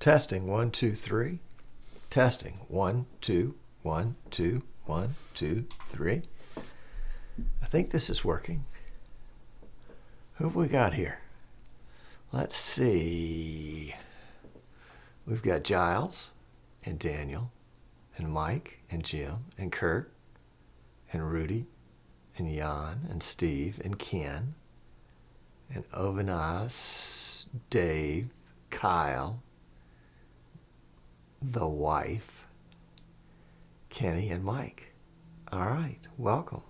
Testing 1, 2, 3. Testing 1, 2, 1, 2, 1, 2, 3. I think this is working. Who have we got here? Let's see. We've got Giles and Daniel and Mike and Jim and Kurt and Rudy and Jan and Steve and Ken and Ovanas, Dave, Kyle, the wife, Kenny, and Mike. All right, welcome.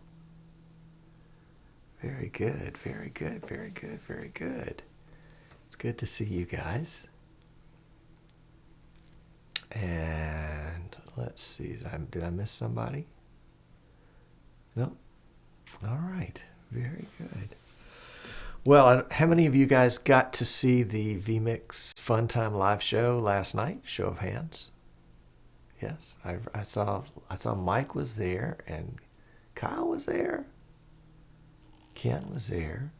Very good, very good, very good, very good. It's good to see you guys. And let's see, did I miss somebody? No? All right, very good. Well, how many of you guys got to see the vMix Fun Time live show last night? Show of hands. Yes, I saw Mike was there and Kyle was there. Ken was there.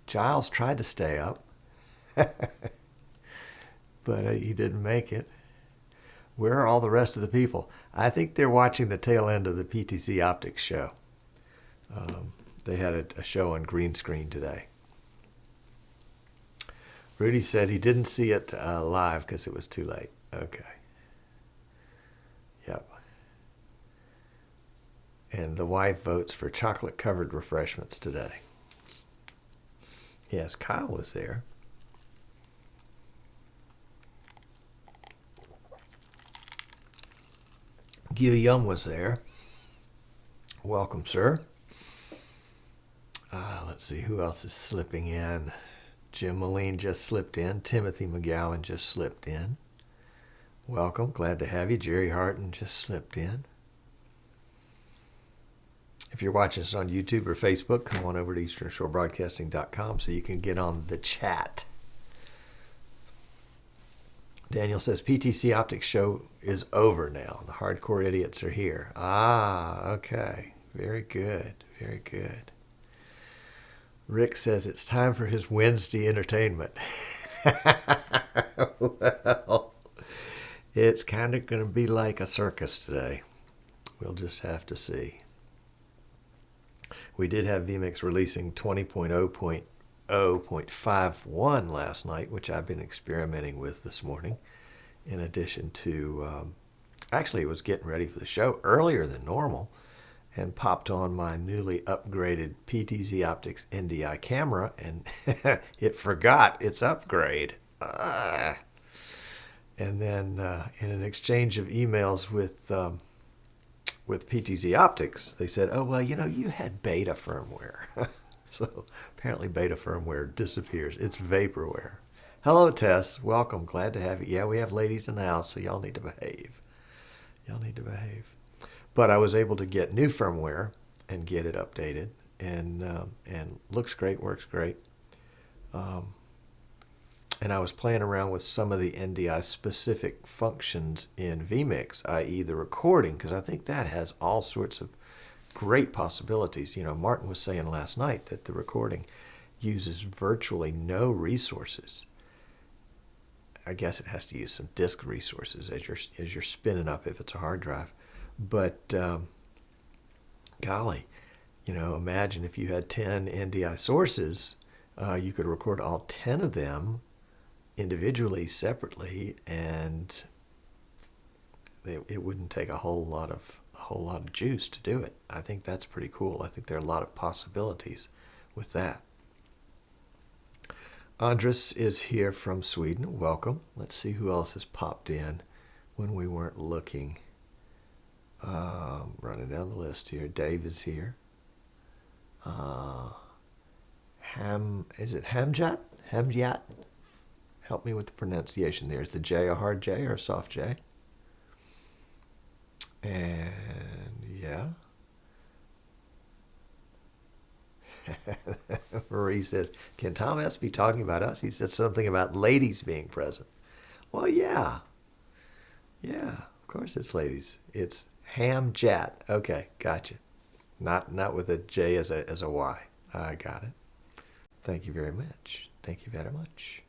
Giles tried to stay up, but he didn't make it. Where are all the rest of the people? I think they're watching the tail end of the PTC Optics show. They had a show on green screen today. Rudy said he didn't see it live because it was too late. Okay. Yep. And the wife votes for chocolate-covered refreshments today. Yes, Kyle was there. Guillaume was there. Welcome, sir. Let's see, who else is slipping in? Jim Moline just slipped in. Timothy McGowan just slipped in. Welcome, glad to have you. Jerry Harton just slipped in. If you're watching us on YouTube or Facebook, come on over to easternshorebroadcasting.com so you can get on the chat. Daniel says, PTC Optics show is over now. The hardcore idiots are here. Ah, okay. Very good. Very good. Rick says it's time for his Wednesday entertainment. Well, it's kind of going to be like a circus today. We'll just have to see. We did have vMix releasing 20.0.0.51 last night, which I've been experimenting with this morning, in addition to, actually it was getting ready for the show earlier than normal, and popped on my newly upgraded PTZ Optics NDI camera, and it forgot its upgrade. And then in an exchange of emails with PTZ Optics, they said, oh, well, you had beta firmware. So apparently beta firmware disappears. It's vaporware. Hello, Tess. Welcome. Glad to have you. Yeah, we have ladies in the house, so y'all need to behave. Y'all need to behave. But I was able to get new firmware and get it updated, and looks great, works great. And I was playing around with some of the NDI specific functions in vMix, i.e. the recording, because I think that has all sorts of great possibilities. Martin was saying last night that the recording uses virtually no resources. I guess it has to use some disk resources as you're spinning up if it's a hard drive. But golly, imagine if you had 10 NDI sources, you could record all 10 of them individually, separately, and it wouldn't take a whole lot of juice to do it. I think that's pretty cool. I think there are a lot of possibilities with that. Andres is here from Sweden. Welcome. Let's see who else has popped in when we weren't looking. Running down the list here. Dave is here. Is it Hamjat? Hamjat? Help me with the pronunciation there. Is the J a hard J or a soft J? And yeah. Marie says, can Tom S. be talking about us? He said something about ladies being present. Well, yeah. Yeah, of course it's ladies. It's Hamjat. Okay, gotcha. Not with a J as a Y. I got it. Thank you very much. Thank you very much.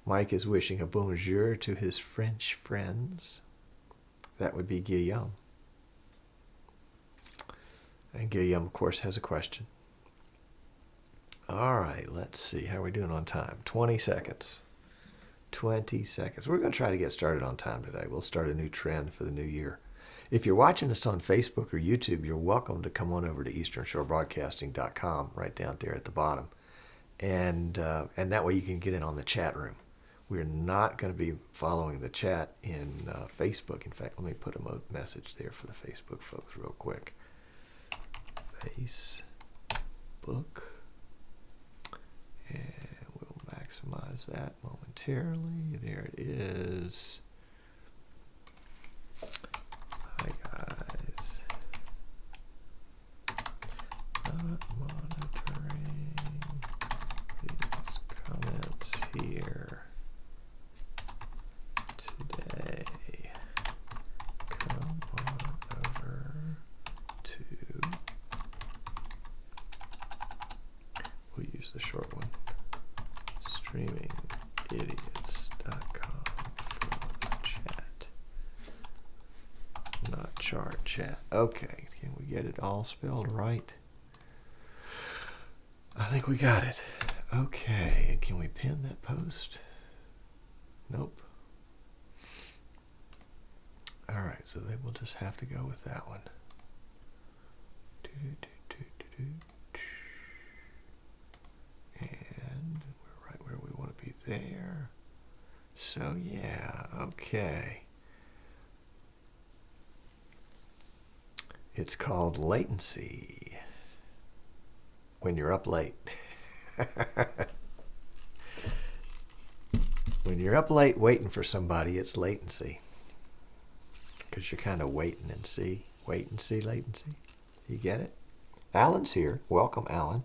Mike is wishing a bonjour to his French friends. That would be Guillaume. And Guillaume, of course, has a question. All right, let's see. How are we doing on time? 20 seconds. 20 seconds. We're going to try to get started on time today. We'll start a new trend for the new year. If you're watching us on Facebook or YouTube, you're welcome to come on over to easternshorebroadcasting.com right down there at the bottom. And that way you can get in on the chat room. We're not going to be following the chat in Facebook. In fact, let me put a message there for the Facebook folks real quick. Facebook. And we'll maximize that momentarily. There it is. Hi, guys. Not monitoring these comments here today. Come on over to, we'll use the short one, streamingidiots.com for chat. Not chart chat. Okay, can we get it all spelled right? I think we got it. Okay, and can we pin that post? Nope. All right, so then we'll just have to go with that one. And we're right where we want to be there. So yeah, okay. It's called latency. When you're up late. When you're up late waiting for somebody, it's latency. Because you're kind of waiting and see. Wait and see latency. You get it? Alan's here. Welcome, Alan.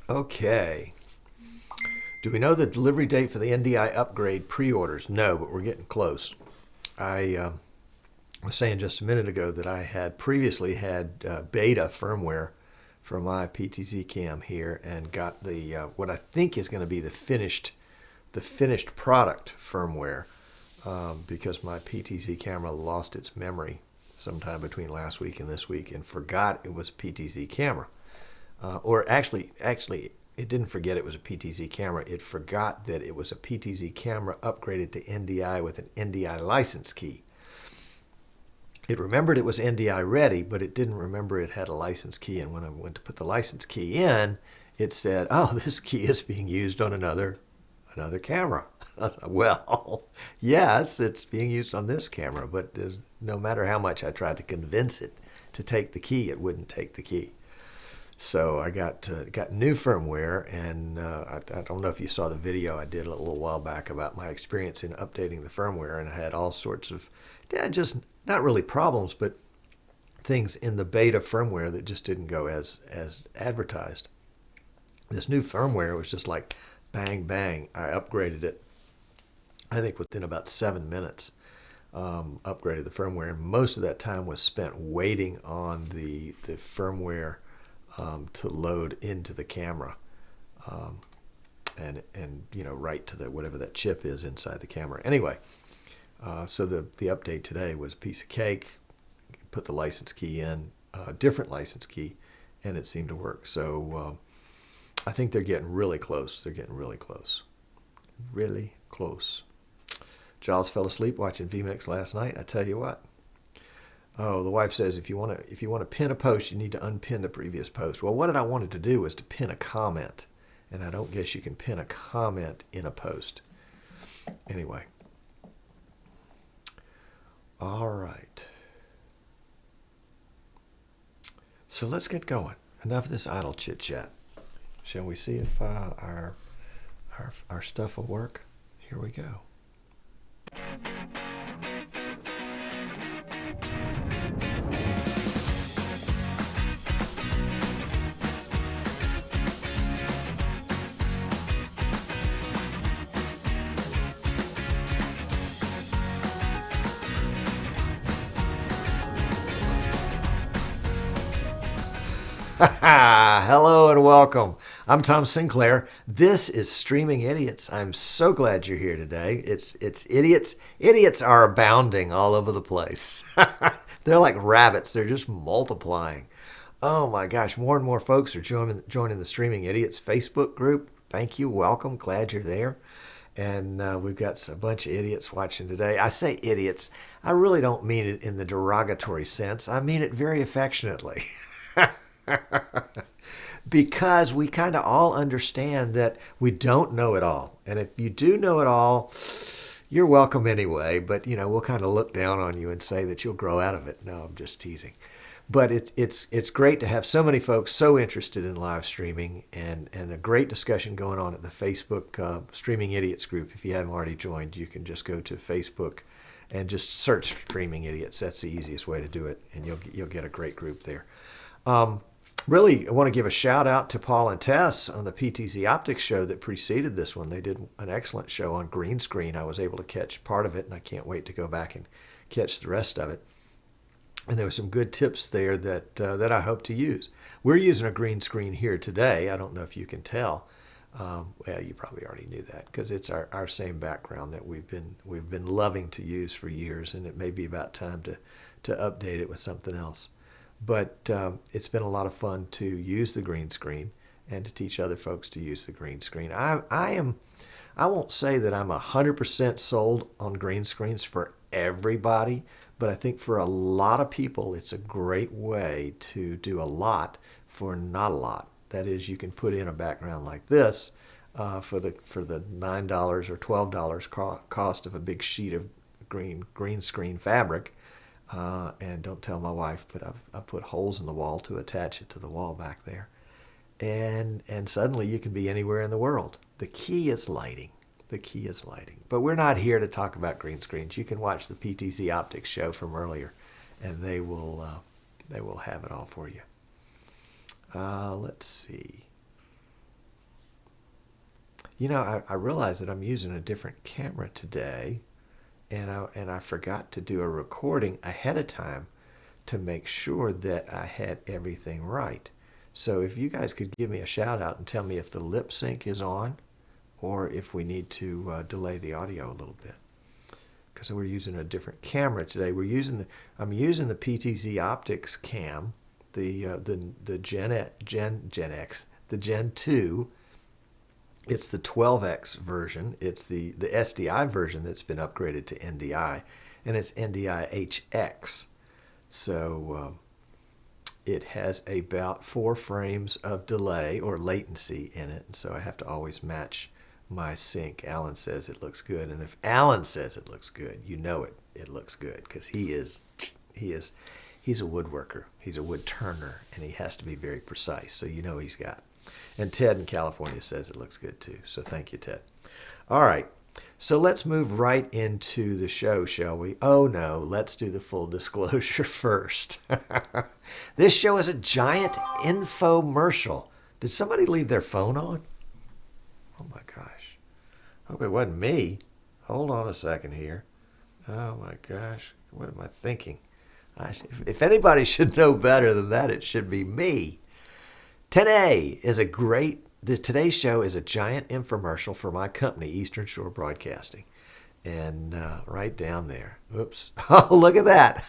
Okay. Do we know the delivery date for the NDI upgrade pre-orders? No, but we're getting close. I was saying just a minute ago that I had previously had beta firmware for my PTZ cam here and got the what I think is going to be the finished product firmware because my PTZ camera lost its memory sometime between last week and this week and forgot it was a PTZ camera. Or actually, it didn't forget it was a PTZ camera. It forgot that it was a PTZ camera upgraded to NDI with an NDI license key. It remembered it was NDI ready, but it didn't remember it had a license key. And when I went to put the license key in, it said, "Oh, this key is being used on another camera." Well, yes, it's being used on this camera, but no matter how much I tried to convince it to take the key, it wouldn't take the key. So I got new firmware, and I don't know if you saw the video I did a little while back about my experience in updating the firmware, and I had all sorts of, just not really problems, but things in the beta firmware that just didn't go as advertised. This new firmware was just like bang, bang. I upgraded it, I think within about 7 minutes, upgraded the firmware, and most of that time was spent waiting on the firmware to load into the camera, and right to the whatever that chip is inside the camera. Anyway, so the update today was a piece of cake. Put the license key in, a different license key, and it seemed to work. So I think they're getting really close. They're getting really close, really close. Giles fell asleep watching VMix last night. I tell you what. Oh, the wife says if you want to pin a post, you need to unpin the previous post. Well, what I wanted to do was to pin a comment, and I don't guess you can pin a comment in a post. Anyway. All right. So let's get going. Enough of this idle chit chat. Shall we see if our stuff will work? Here we go. Hello and welcome. I'm Tom Sinclair. This is Streaming Idiots. I'm so glad you're here today. It's idiots. Idiots are abounding all over the place. They're like rabbits. They're just multiplying. Oh my gosh, more and more folks are joining the Streaming Idiots Facebook group. Thank you. Welcome. Glad you're there. And we've got a bunch of idiots watching today. I say idiots. I really don't mean it in the derogatory sense. I mean it very affectionately. Because we kind of all understand that we don't know it all. And if you do know it all, you're welcome anyway. But, we'll kind of look down on you and say that you'll grow out of it. No, I'm just teasing. But it's great to have so many folks so interested in live streaming and a great discussion going on at the Facebook Streaming Idiots group. If you haven't already joined, you can just go to Facebook and just search Streaming Idiots. That's the easiest way to do it, and you'll get a great group there. Really, I want to give a shout out to Paul and Tess on the PTZ Optics show that preceded this one. They did an excellent show on green screen. I was able to catch part of it, and I can't wait to go back and catch the rest of it. And there were some good tips there that I hope to use. We're using a green screen here today. I don't know if you can tell. Well, you probably already knew that because it's our same background that we've been loving to use for years, and it may be about time to update it with something else. But it's been a lot of fun to use the green screen and to teach other folks to use the green screen. I won't say that I'm 100% sold on green screens for everybody, but I think for a lot of people, it's a great way to do a lot for not a lot. That is, you can put in a background like this for the $9 or $12 cost of a big sheet of green screen fabric. And don't tell my wife, but I've put holes in the wall to attach it to the wall back there. And suddenly you can be anywhere in the world. The key is lighting. The key is lighting. But we're not here to talk about green screens. You can watch the PTZ Optics show from earlier, and they will have it all for you. Let's see. I realize that I'm using a different camera today. And I forgot to do a recording ahead of time to make sure that I had everything right. So if you guys could give me a shout out and tell me if the lip sync is on or if we need to delay the audio a little bit. Because we're using a different camera today. I'm using the PTZ Optics cam, the Gen X, the Gen 2. It's the 12X version. It's the SDI version that's been upgraded to NDI, and it's NDI HX. So it has about 4 frames of delay or latency in it, and so I have to always match my sync. Alan says it looks good, and if Alan says it looks good, you know it looks good because he's a woodworker. He's a wood turner, and he has to be very precise. So he's got. And Ted in California says it looks good too. So thank you, Ted. All right. So let's move right into the show, shall we? Oh no, let's do the full disclosure first. This show is a giant infomercial. Did somebody leave their phone on? Oh my gosh. Hope it wasn't me. Hold on a second here. Oh my gosh. What am I thinking? If anybody should know better than that, it should be me. Today's show is a giant infomercial for my company, Eastern Shore Broadcasting. And right down there. Oops. Oh, look at that.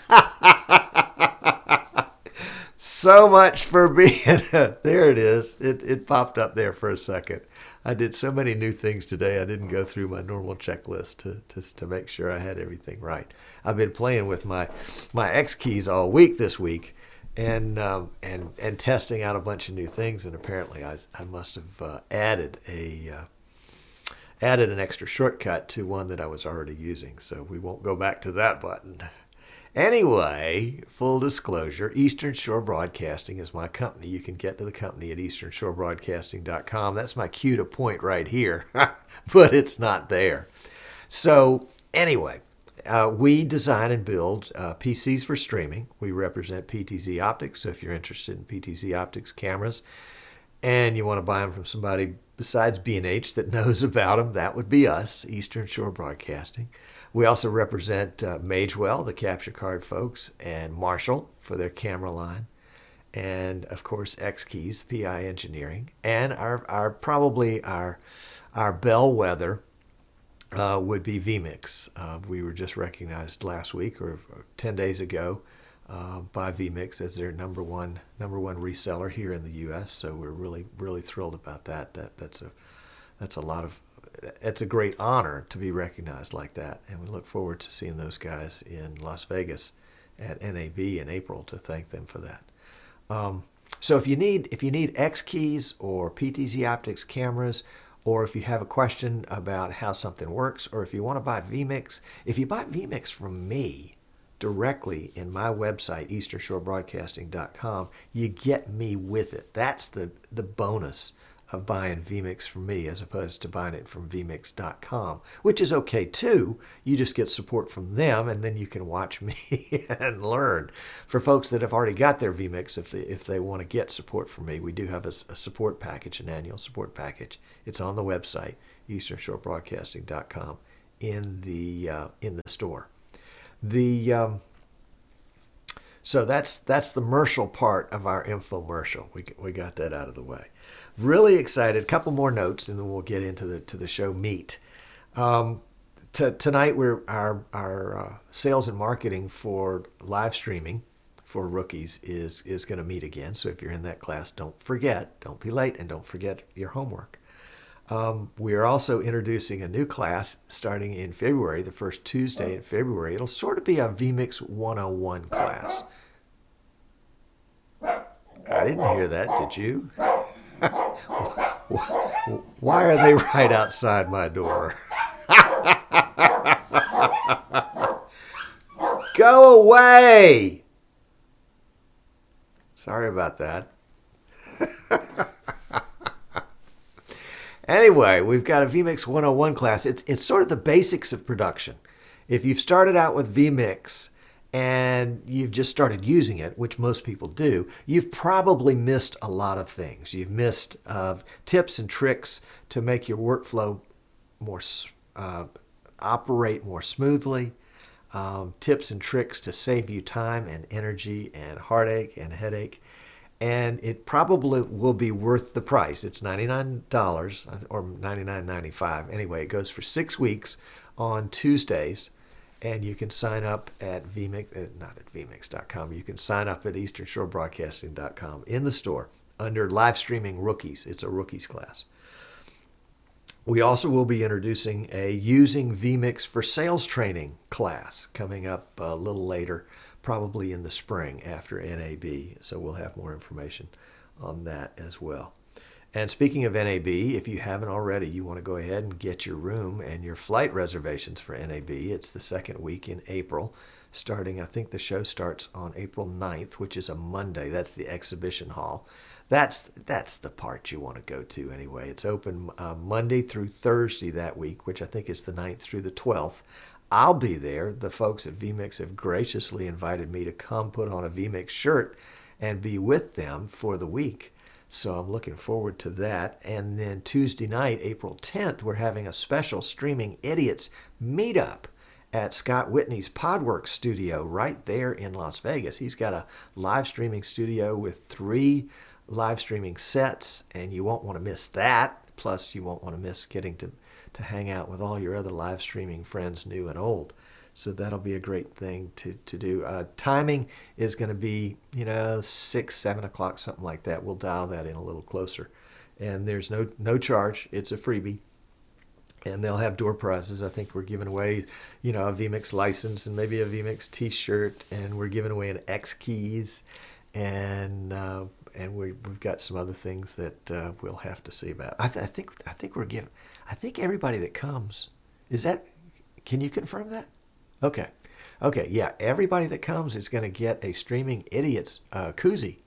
So much for being, there it is. It popped up there for a second. I did so many new things today, I didn't go through my normal checklist to make sure I had everything right. I've been playing with my X keys all week this week. And testing out a bunch of new things, and apparently I must have added an extra shortcut to one that I was already using, so we won't go back to that button. Anyway, full disclosure, Eastern Shore Broadcasting is my company. You can get to the company at easternshorebroadcasting.com. That's my cue to point right here, but it's not there. So anyway. We design and build PCs for streaming. We represent PTZ Optics, so if you're interested in PTZ Optics cameras and you want to buy them from somebody besides B&H that knows about them, that would be us, Eastern Shore Broadcasting. We also represent Magewell, the capture card folks, and Marshall for their camera line. and of course X Keys, PI Engineering, and probably our bellwether would be vMix. We were just recognized last week or 10 days ago by vMix as their number one reseller here in the U.S. So we're really thrilled about that. That's a great honor to be recognized like that, and we look forward to seeing those guys in Las Vegas at NAB in April to thank them for that. So if you need X Keys or PTZ Optics cameras, or if you have a question about how something works, or if you want to buy vMix, if you buy vMix from me directly in my website, easternshorebroadcasting.com, you get me with it. That's the bonus of buying vMix from me as opposed to buying it from vmix.com, which is okay too. You just get support from them, and then you can watch me and learn. For folks that have already got their vMix, if they want to get support from me, we do have a support package, an annual support package. It's on the website, easternshorebroadcasting.com, in the store. So that's the commercial part of our infomercial. We got that out of the way. Really excited. A couple more notes, and then we'll get into the show meat. Tonight, our sales and marketing for live streaming for rookies is going to meet again. So if you're in that class, don't be late, and don't forget your homework. We are also introducing a new class starting in February, the first Tuesday in February. It'll sort of be a vMix 101 class. I didn't hear that, did you? Why are they right outside my door? Go away! Sorry about that. Anyway, we've got a vMix 101 class. It's sort of the basics of production. If you've started out with vMix and you've just started using it, which most people do, you've probably missed a lot of things. You've missed tips and tricks to make your workflow operate more smoothly, tips and tricks to save you time and energy and heartache and headache. And it probably will be worth the price. It's $99 or $99.95. Anyway, it goes for 6 weeks on Tuesdays. And you can sign up at vMix, not at vmix.com. You can sign up at easternshorebroadcasting.com in the store under live streaming rookies. It's a rookies class. We also will be introducing a using vMix for sales training class coming up a little later, probably in the spring after NAB. So we'll have more information on that as well. And speaking of NAB, if you haven't already, you want to go ahead and get your room and your flight reservations for NAB. It's the second week in April, starting, I think the show starts on April 9th, which is a Monday. That's the exhibition hall. That's the part you want to go to anyway. It's open Monday through Thursday that week, which I think is the 9th through the 12th. I'll be there. The folks at vMix have graciously invited me to come put on a vMix shirt and be with them for the week. So I'm looking forward to that. And then Tuesday night, April 10th, we're having a special Streaming Idiots meetup at Scott Whitney's Podworks studio right there in Las Vegas. He's got a live streaming studio with 3 live streaming sets, and you won't want to miss that. Plus, you won't want to miss getting to hang out with all your other live streaming friends, new and old. So that'll be a great thing to do. Timing is going to be, 6, 7 o'clock, something like that. We'll dial that in a little closer. And there's no charge. It's a freebie. And they'll have door prizes. I think we're giving away, a vMix license and maybe a vMix T-shirt. And we're giving away an X Keys. And we've got some other things that we'll have to see about. I think we're giving. I think everybody that comes, can you confirm that? Okay, yeah, everybody that comes is going to get a Streaming Idiots koozie.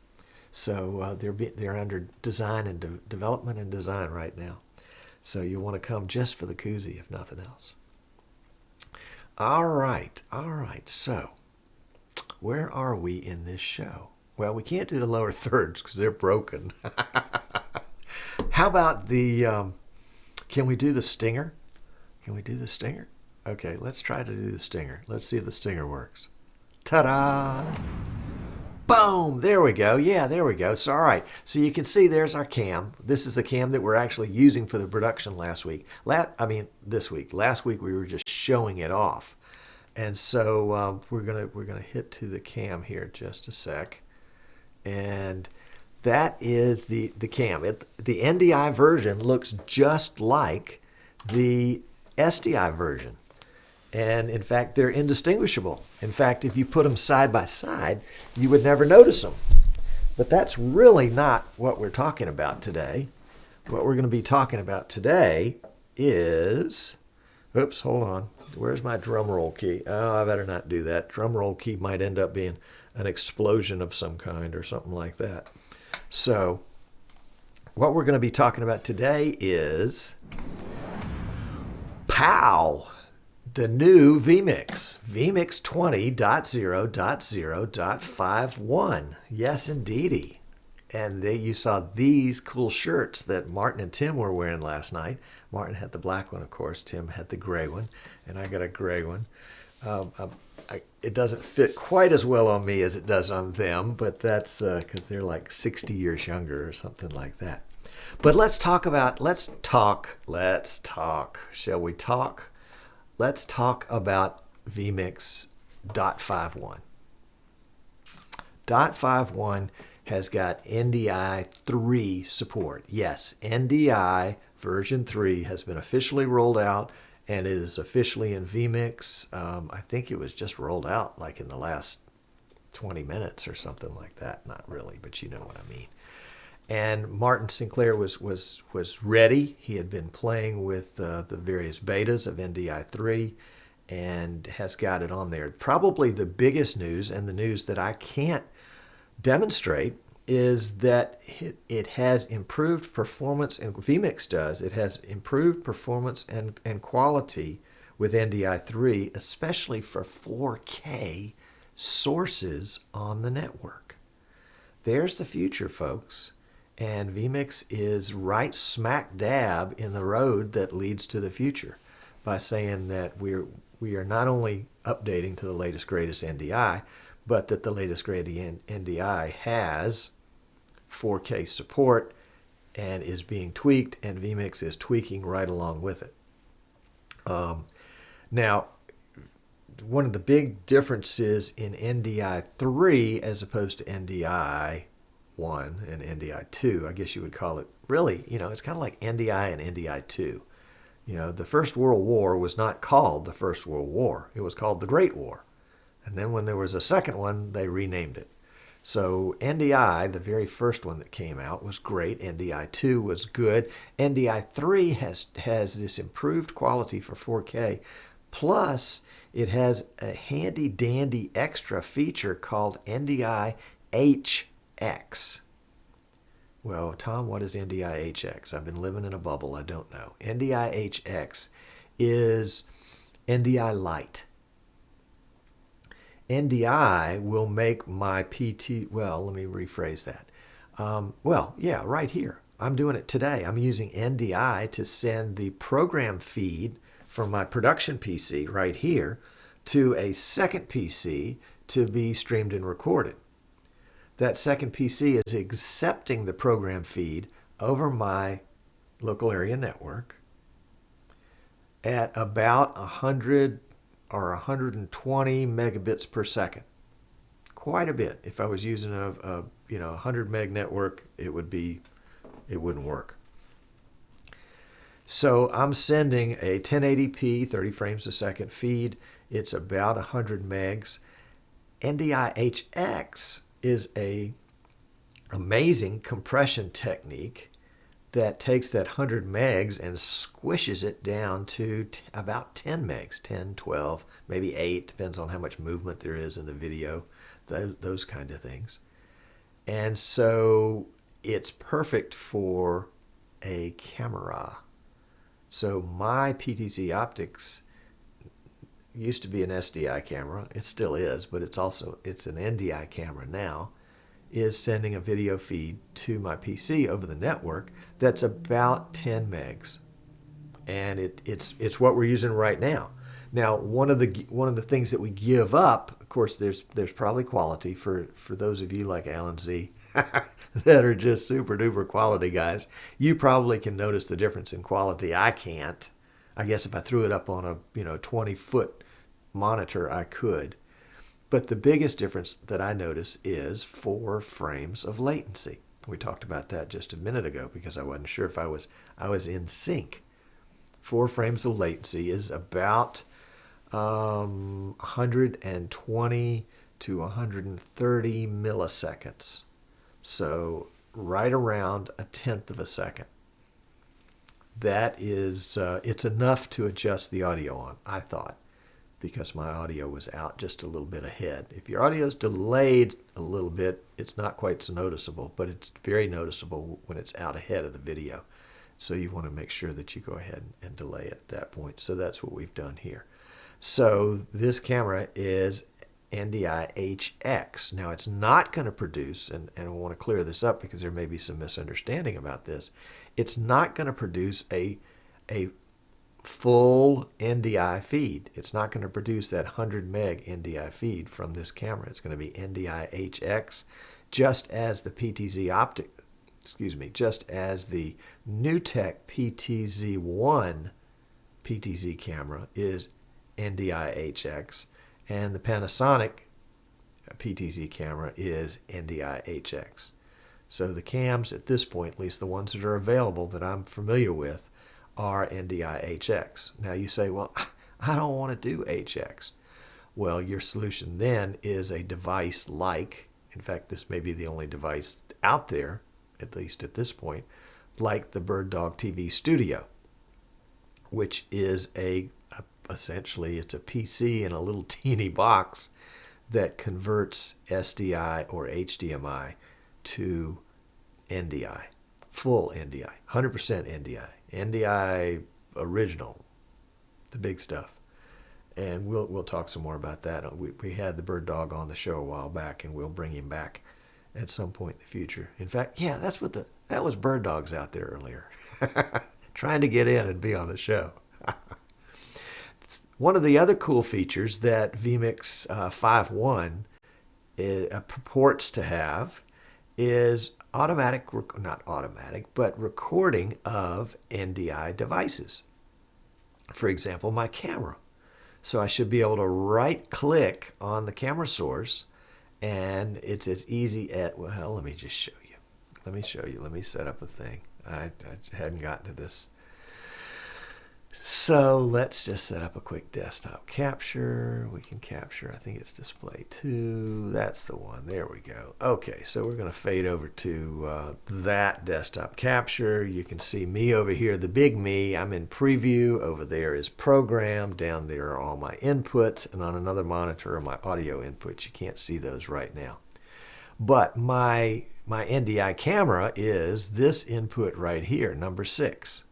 So they're under design and development and design right now. So you want to come just for the koozie, if nothing else. All right. So where are we in this show? Well, we can't do the lower thirds because they're broken. How about can we do the stinger? Can we do the stinger? Okay, let's try to do the stinger. Let's see if the stinger works. Ta-da! Boom! There we go. Yeah, there we go. So, all right. So you can see there's our cam. This is the cam that we're actually using for the production last week. This week. Last week we were just showing it off. And so we're gonna hit to the cam here just a sec. And that is the cam. The NDI version looks just like the SDI version. And in fact, they're indistinguishable. In fact, if you put them side by side, you would never notice them. But that's really not what we're talking about today. What we're going to be talking about today is, oops, hold on. Where's my drum roll key? Oh, I better not do that. Drum roll key might end up being an explosion of some kind or something like that. So what we're going to be talking about today is POW! The new vMix, vMix 20.0.0.51. Yes, indeedy. And you saw these cool shirts that Martin and Tim were wearing last night. Martin had the black one, of course. Tim had the gray one, and I got a gray one. It doesn't fit quite as well on me as it does on them, but that's because they're like 60 years younger or something like that. But let's talk. Shall we talk? Let's talk about vMix .51. .51 has got NDI 3 support. Yes, NDI version 3 has been officially rolled out, and it is officially in vMix. I think it was just rolled out like in the last 20 minutes or something like that. Not really, but you know what I mean. And Martin Sinclair was ready. He had been playing with the various betas of NDI 3 and has got it on there. Probably the biggest news, and the news that I can't demonstrate, is that it has improved performance, and vMix does. It has improved performance and quality with NDI 3, especially for 4K sources on the network. There's the future, folks. And vMix is right smack dab in the road that leads to the future by saying that we are not only updating to the latest greatest NDI, but that the latest greatest NDI has 4K support and is being tweaked, and vMix is tweaking right along with it. Now, one of the big differences in NDI 3 as opposed to NDI 1 and NDI 2, I guess you would call it, really, it's kind of like NDI and NDI 2. The First World War was not called the First World War. It was called the Great War. And then when there was a second one, they renamed it. So NDI, the very first one that came out, was great. NDI 2 was good. NDI 3 has this improved quality for 4K. Plus, it has a handy dandy extra feature called NDI HX. Well, Tom, what is NDI HX? I've been living in a bubble. I don't know. NDI HX is NDI Lite. NDI will make my PT, well, let me rephrase that. Right here. I'm doing it today. I'm using NDI to send the program feed from my production PC right here to a second PC to be streamed and recorded. That second PC is accepting the program feed over my local area network at about 100 or 120 megabits per second. Quite a bit. If I was using a 100 meg network, it wouldn't work. So I'm sending a 1080p 30 frames a second feed. It's about 100 megs. NDI HX is a amazing compression technique that takes that 100 megs and squishes it down to about 10 megs, 10, 12, maybe 8, depends on how much movement there is in the video, those kind of things. And so it's perfect for a camera. So my PTZ Optics used to be an SDI camera. It still is, but it's an NDI camera now, is sending a video feed to my PC over the network that's about 10 megs. And it's what we're using right now. Now, one of the things that we give up course, there's probably quality for those of you like Alan Z that are just super duper quality guys. You probably can notice the difference in quality. I can't. I guess if I threw it up on a 20-foot monitor, I could. But the biggest difference that I notice is 4 frames of latency. We talked about that just a minute ago because I wasn't sure if I was in sync. 4 frames of latency is about 120 to 130 milliseconds. So right around 1/10 of a second. That is, it's enough to adjust the audio on, I thought, because my audio was out just a little bit ahead. If your audio is delayed a little bit, it's not quite so noticeable, but it's very noticeable when it's out ahead of the video. So you want to make sure that you go ahead and delay it at that point. So that's what we've done here. So this camera is NDI HX. Now it's not going to produce, and I want to clear this up because there may be some misunderstanding about this. It's not going to produce a full NDI feed. It's not going to produce that 100 meg NDI feed from this camera. It's going to be NDI HX, just as the just as the NewTek PTZ1 PTZ camera is NDI HX, and the Panasonic PTZ camera is NDI HX. So the cams at this point, at least the ones that are available that I'm familiar with, are NDI HX. Now you say, well, I don't want to do HX. Well, your solution then is a device like, in fact, this may be the only device out there, at least at this point, like the BirdDog TV Studio, which is essentially it's a PC in a little teeny box that converts SDI or HDMI to NDI, full NDI, 100% NDI, NDI original, the big stuff. And we'll talk some more about that. We had the BirdDog on the show a while back, and we'll bring him back at some point in the future. In fact, yeah, that was BirdDog's out there earlier, trying to get in and be on the show. One of the other cool features that vMix 5.1 purports to have is recording of NDI devices. For example, my camera. So I should be able to right-click on the camera source, and it's as easy as, well, let me just show you. Let me show you. Let me set up a thing. I hadn't gotten to this. So let's just set up a quick desktop capture. We can capture, I think it's display 2. That's the one. There we go. Okay, so we're going to fade over to that desktop capture. You can see me over here, the big me. I'm in preview. Over there is program. Down there are all my inputs. And on another monitor are my audio inputs. You can't see those right now. But my NDI camera is this input right here, number 6.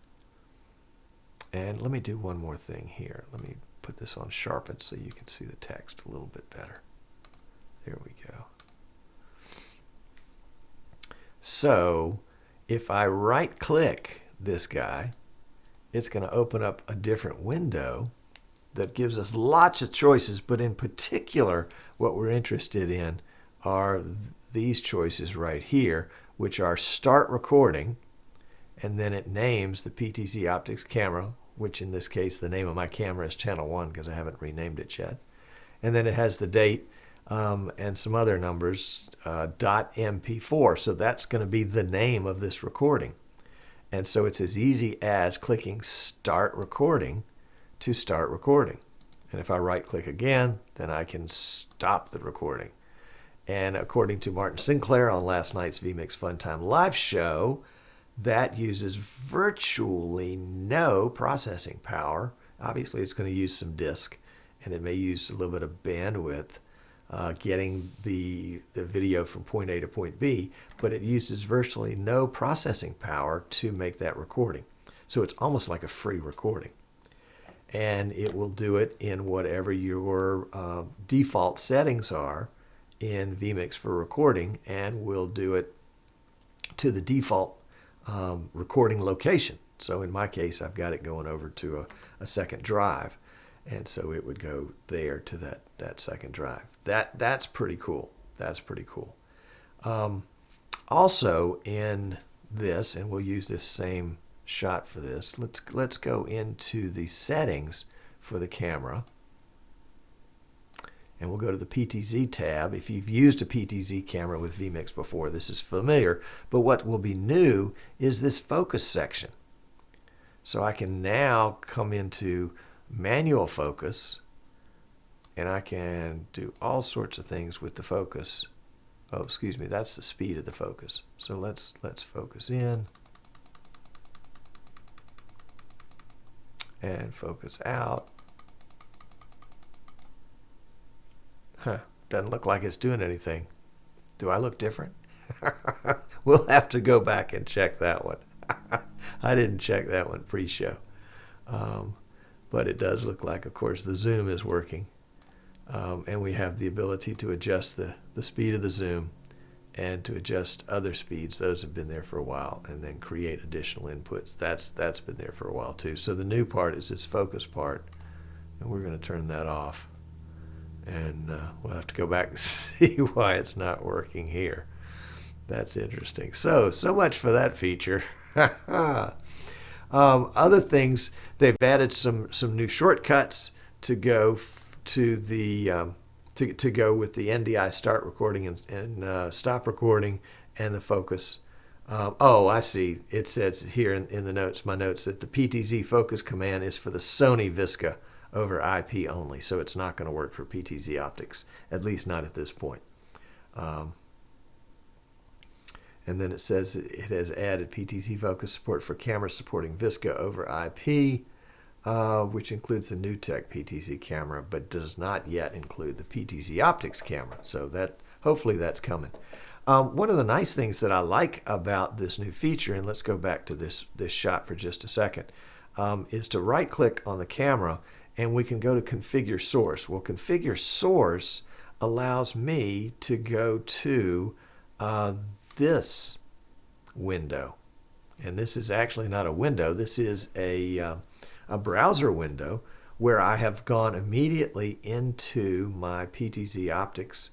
And let me do one more thing here. Let me put this on sharpen so you can see the text a little bit better. There we go. So if I right-click this guy, it's going to open up a different window that gives us lots of choices, but in particular, what we're interested in are these choices right here, which are start recording, and then it names the PTZ Optics camera, which in this case, the name of my camera is Channel 1 because I haven't renamed it yet. And then it has the date and some other numbers, .mp4. So that's going to be the name of this recording. And so it's as easy as clicking Start Recording to start recording. And if I right-click again, then I can stop the recording. And according to Martin Sinclair on last night's vMix Funtime live show, that uses virtually no processing power. Obviously, it's going to use some disk, and it may use a little bit of bandwidth getting the video from point A to point B, but it uses virtually no processing power to make that recording. So it's almost like a free recording. And it will do it in whatever your default settings are in vMix for recording, and will do it to the default recording location. So in my case, I've got it going over to a second drive. And so it would go there to that second drive. That's pretty cool. That's pretty cool. Also in this, and we'll use this same shot for this, let's go into the settings for the camera. And we'll go to the PTZ tab. If you've used a PTZ camera with vMix before, this is familiar. But what will be new is this focus section. So I can now come into manual focus, and I can do all sorts of things with the focus. Oh, excuse me, that's the speed of the focus. So let's focus in and focus out. Huh, doesn't look like it's doing anything. Do I look different? We'll have to go back and check that one. I didn't check that one pre-show. But it does look like, of course, the zoom is working. And we have the ability to adjust the speed of the zoom and to adjust other speeds. Those have been there for a while, and then create additional inputs. That's been there for a while too. So the new part is this focus part, and we're going to turn that off. And we'll have to go back and see why it's not working here. That's interesting. So much for that feature. Other things, they've added some new shortcuts to go to the to go with the NDI start recording and stop recording and the focus. Oh, I see. It says here in the notes, my notes, that the PTZ focus command is for the Sony Visca over IP only, so it's not going to work for PTZ optics, at least not at this point. And then it says it has added PTZ focus support for cameras supporting Visca over IP, which includes the NewTek PTZ camera, but does not yet include the PTZ optics camera. So that hopefully that's coming. One of the nice things that I like about this new feature, and let's go back to this shot for just a second, is to right-click on the camera, and we can go to Configure Source. Well, Configure Source allows me to go to this window. And this is actually not a window. This is a browser window where I have gone immediately into my PTZ Optics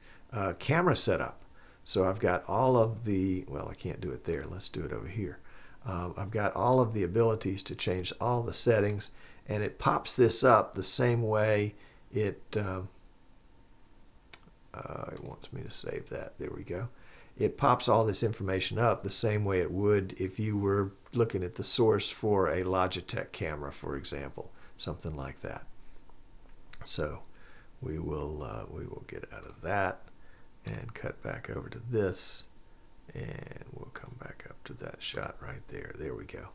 camera setup. So I've got all of the, well, I can't do it there. Let's do it over here. I've got all of the abilities to change all the settings, and it pops this up the same way it wants me to save that. There we go. It pops all this information up the same way it would if you were looking at the source for a Logitech camera, for example, something like that. So we will get out of that and cut back over to this, and we'll come back up to that shot right there. There we go.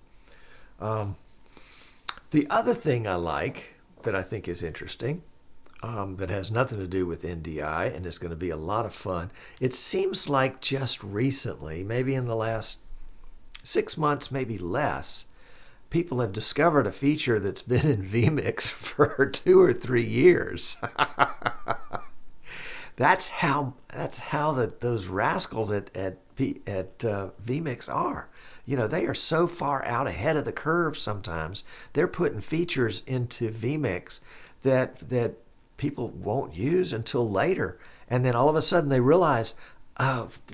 The other thing I like that I think is interesting, that has nothing to do with NDI and is going to be a lot of fun. It seems like just recently, maybe in the last 6 months, maybe less, people have discovered a feature that's been in vMix for 2 or 3 years. That's how those rascals at vMix are. You know, they are so far out ahead of the curve sometimes. They're putting features into vMix that people won't use until later. And then all of a sudden they realize,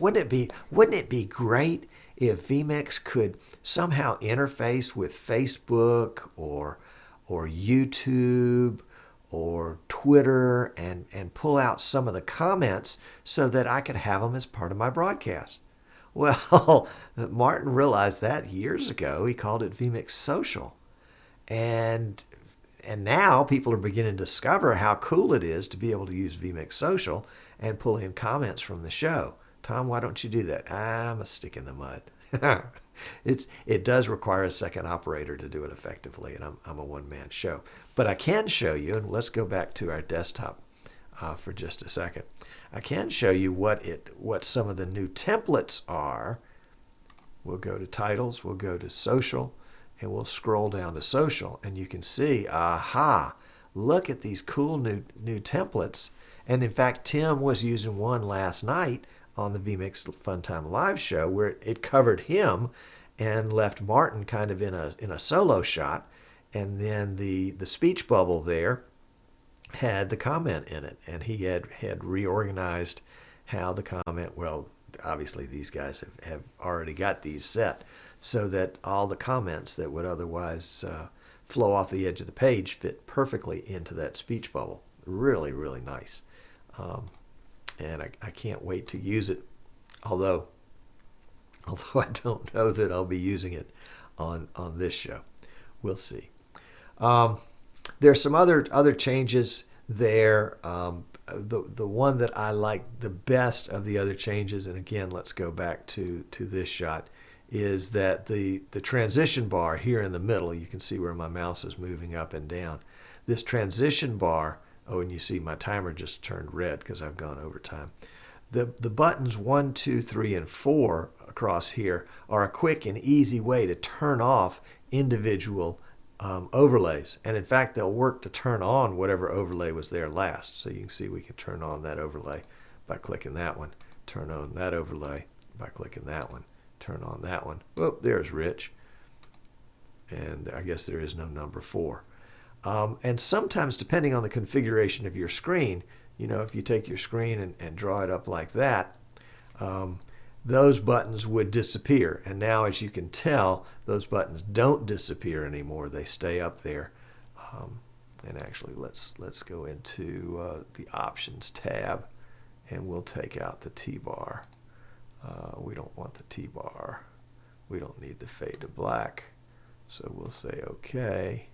wouldn't it be great if vMix could somehow interface with Facebook or YouTube or Twitter and pull out some of the comments so that I could have them as part of my broadcast. Well, Martin realized that years ago. He called it vMix Social. And now people are beginning to discover how cool it is to be able to use vMix Social and pull in comments from the show. Tom, why don't you do that? I'm a stick in the mud. It does require a second operator to do it effectively, and I'm a one-man show. But I can show you, and let's go back to our desktop for just a second. I can show you what some of the new templates are. We'll go to titles, we'll go to social, and we'll scroll down to social, and you can see, aha, look at these cool new templates. And in fact, Tim was using one last night on the vMix Funtime Live show where it covered him and left Martin kind of in a solo shot, and then the speech bubble there had the comment in it, and he had reorganized how the comment, well, obviously these guys have already got these set so that all the comments that would otherwise flow off the edge of the page fit perfectly into that speech bubble. Really, really nice. And I can't wait to use it, although I don't know that I'll be using it on this show. We'll see. There's some other changes there. The one that I like the best of the other changes, and again, let's go back to this shot, is that the transition bar here in the middle, you can see where my mouse is moving up and down. This transition bar, oh, and you see my timer just turned red because I've gone over time. The buttons 1, 2, 3, and 4 across here are a quick and easy way to turn off individual overlays. And in fact, they'll work to turn on whatever overlay was there last. So you can see we can turn on that overlay by clicking that one, turn on that overlay by clicking that one, turn on that one. Oh, there's Rich. And I guess there is no number 4. And sometimes, depending on the configuration of your screen, you know, if you take your screen and draw it up like that, those buttons would disappear. And now, as you can tell, those buttons don't disappear anymore. They stay up there. And actually, let's go into the Options tab, and we'll take out the T-bar. We don't want the T-bar. We don't need the fade to black. So we'll say OK.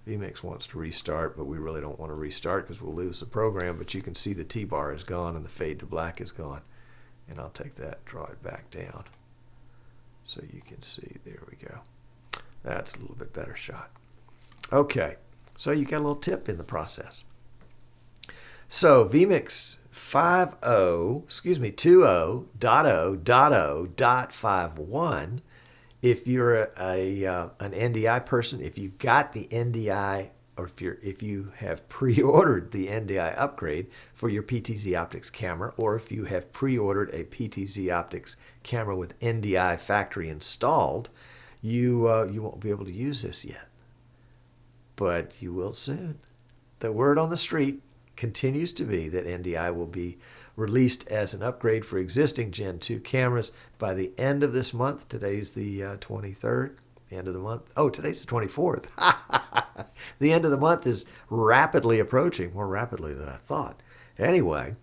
vMix wants to restart, but we really don't want to restart because we'll lose the program. But you can see the T-bar is gone and the fade to black is gone. And I'll take that, draw it back down. So you can see, there we go. That's a little bit better shot. Okay, so you got a little tip in the process. So vMix 20.0.0.51, if you're an NDI person, if you've got the NDI, or if you have pre-ordered the NDI upgrade for your PTZ Optics camera, or if you have pre-ordered a PTZ Optics camera with NDI factory installed, you won't be able to use this yet. But you will soon. The word on the street continues to be that NDI will be released as an upgrade for existing Gen 2 cameras by the end of this month. Today's the 23rd. The end of the month. Oh, today's the 24th. The end of the month is rapidly approaching, more rapidly than I thought. Anyway,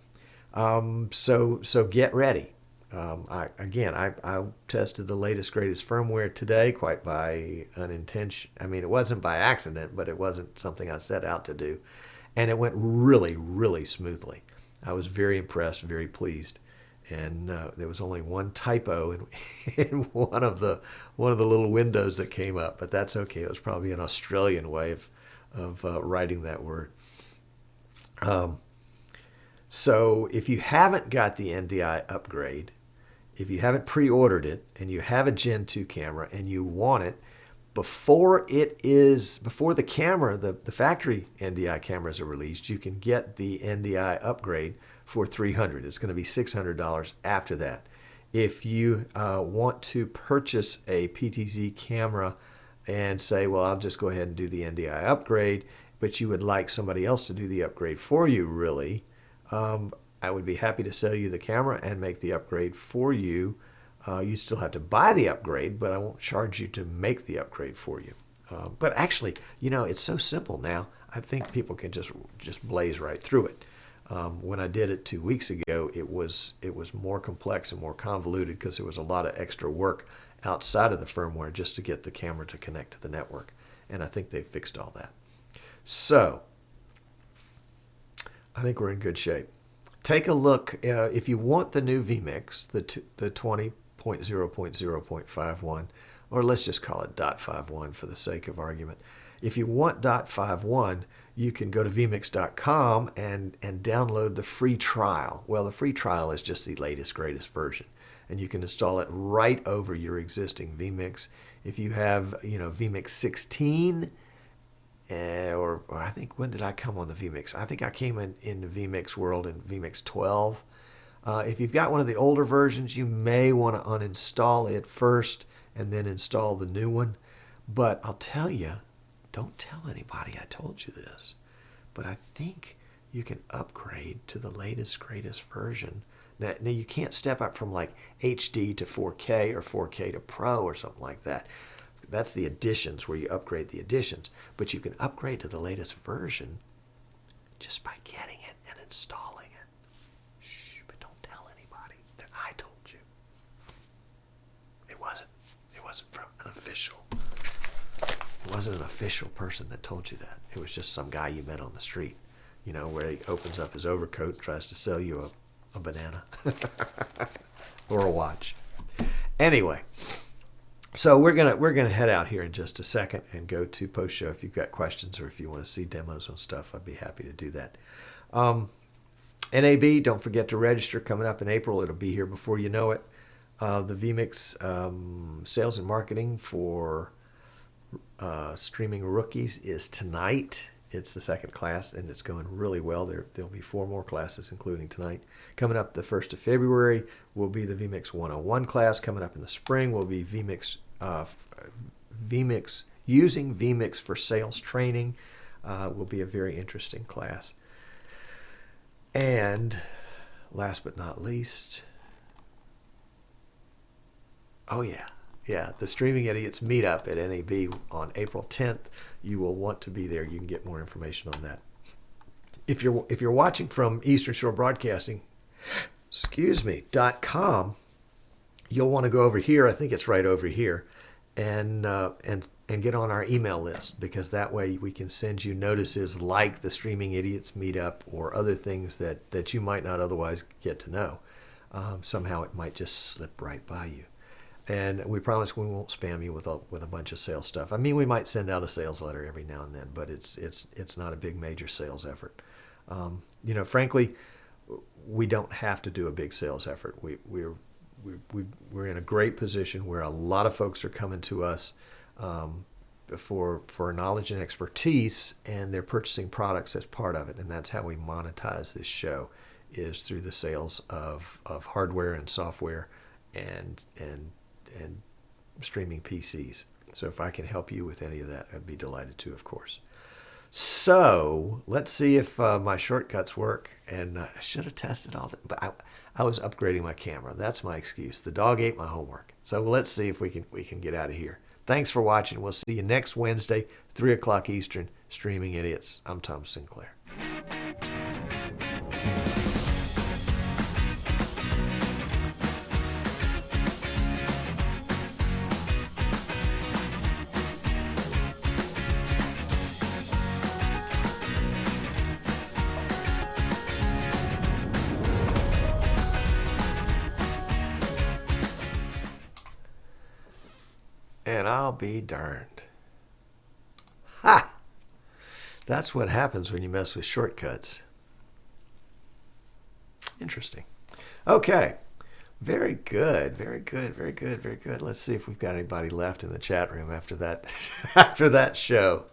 so get ready. I tested the latest, greatest firmware today, quite by unintention. I mean, it wasn't by accident, but it wasn't something I set out to do. And it went really, really smoothly. I was very impressed, very pleased. And there was only one typo in one of the little windows that came up, but that's okay. It was probably an Australian way of writing that word. So if you haven't got the NDI upgrade, if you haven't pre-ordered it, and you have a Gen 2 camera and you want it, before the camera, the factory NDI cameras are released, you can get the NDI upgrade for $300. It's going to be $600 after that. If you want to purchase a PTZ camera and say, well, I'll just go ahead and do the NDI upgrade, but you would like somebody else to do the upgrade for you, really, I would be happy to sell you the camera and make the upgrade for you. You still have to buy the upgrade, but I won't charge you to make the upgrade for you. But actually, you know, it's so simple now. I think people can just blaze right through it. When I did it 2 weeks ago, it was more complex and more convoluted because there was a lot of extra work outside of the firmware just to get the camera to connect to the network. And I think they fixed all that. So I think we're in good shape. Take a look. If you want the new vMix, the 20.0.0.51, or let's just call it .51 for the sake of argument. If you want .51, you can go to vmix.com and download the free trial. Well, the free trial is just the latest, greatest version, and you can install it right over your existing vMix. If you have, vMix 16, or I think, when did I come on the vMix? I think I came in the vMix world in vMix 12. If you've got one of the older versions, you may want to uninstall it first and then install the new one. But I'll tell you, don't tell anybody I told you this. but I think you can upgrade to the latest, greatest version. Now you can't step up from like HD to 4K or 4K to Pro or something like that. That's the editions where you upgrade the editions. But you can upgrade to the latest version just by getting it and installing it. Shh, but don't tell anybody that I told you. It wasn't from an official. It wasn't an official person that told you that. It was just some guy you met on the street, you know, where he opens up his overcoat and tries to sell you a banana or a watch. Anyway, so we're gonna head out here in just a second and go to post show. If you've got questions or if you want to see demos on stuff, I'd be happy to do that. NAB, don't forget to register. Coming up in April, it'll be here before you know it. The vMix sales and marketing for streaming rookies is tonight. It's the second class, and it's going really well. There'll be 4 more classes, including tonight. Coming up the 1st of February will be the vMix 101 class. Coming up in the spring will be vMix using vMix for sales training. Will be a very interesting class. And last but not least, the Streaming Idiots meetup at NAB on April 10th. You will want to be there. You can get more information on that. If you're watching from Eastern Shore Broadcasting, .com, you'll want to go over here. I think it's right over here, and get on our email list, because that way we can send you notices like the Streaming Idiots meetup or other things that you might not otherwise get to know. Somehow it might just slip right by you. And we promise we won't spam you with a bunch of sales stuff. I mean, we might send out a sales letter every now and then, but it's not a big major sales effort. Frankly, we don't have to do a big sales effort. We're in a great position where a lot of folks are coming to us for knowledge and expertise, and they're purchasing products as part of it. And that's how we monetize this show, is through the sales of hardware and software and streaming PCs. So if I can help you with any of that, I'd be delighted to, of course. So let's see if my shortcuts work. And I should have tested all that, but I was upgrading my camera. That's my excuse. The dog ate my homework. So let's see if we can get out of here. Thanks for watching. We'll see you next Wednesday, 3 o'clock Eastern, Streaming Idiots. I'm Tom Sinclair. And I'll be darned. Ha! That's what happens when you mess with shortcuts. Interesting. Okay. Very good. Very good. Very good. Very good. Let's see if we've got anybody left in the chat room after that show.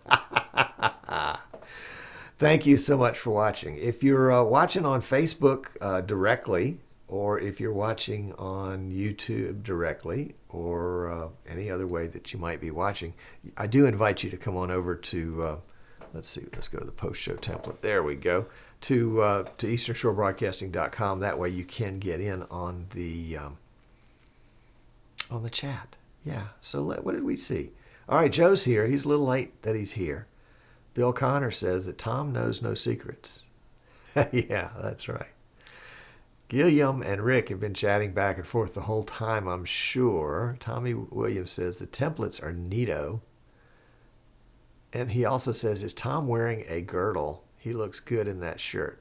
Thank you so much for watching. If you're watching on Facebook directly, or if you're watching on YouTube directly, or any other way that you might be watching, I do invite you to come on over to, let's go to the post-show template. There we go. To easternshorebroadcasting.com. That way you can get in on the chat. Yeah. So what did we see? All right, Joe's here. He's a little late that he's here. Bill Connor says that Tom knows no secrets. Yeah, that's right. Gilliam and Rick have been chatting back and forth the whole time, I'm sure. Tommy Williams says the templates are neato. And he also says, is Tom wearing a girdle? He looks good in that shirt.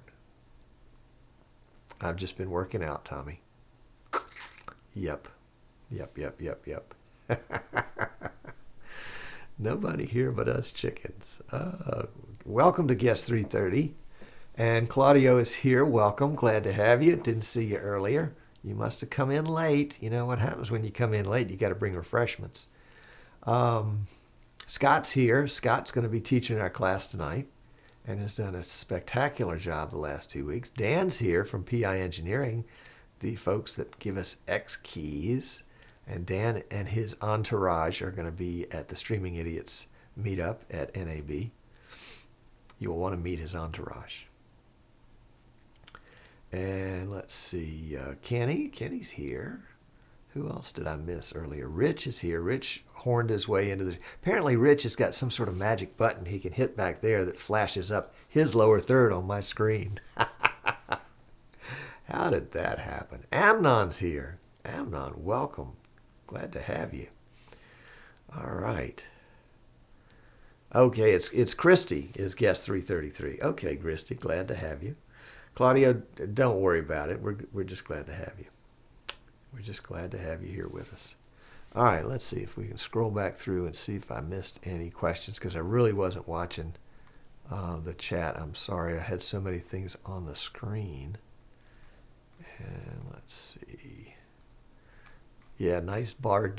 I've just been working out, Tommy. Yep. Nobody here but us chickens. Welcome to Guest 330. And Claudio is here. Welcome. Glad to have you. Didn't see you earlier. You must have come in late. You know what happens when you come in late? You got to bring refreshments. Scott's here. Scott's going to be teaching our class tonight and has done a spectacular job the last 2 weeks. Dan's here from PI Engineering, the folks that give us X keys. And Dan and his entourage are going to be at the Streaming Idiots meetup at NAB. You'll want to meet his entourage. And let's see, Kenny's here. Who else did I miss earlier? Rich is here. Rich horned his way into the... Apparently Rich has got some sort of magic button he can hit back there that flashes up his lower third on my screen. How did that happen? Amnon's here. Amnon, welcome. Glad to have you. All right. Okay, it's Christy is guest 333. Okay, Christy, glad to have you. Claudio, don't worry about it. We're just glad to have you. We're just glad to have you here with us. All right, let's see if we can scroll back through and see if I missed any questions, because I really wasn't watching the chat. I'm sorry, I had so many things on the screen. And let's see. Yeah, nice dog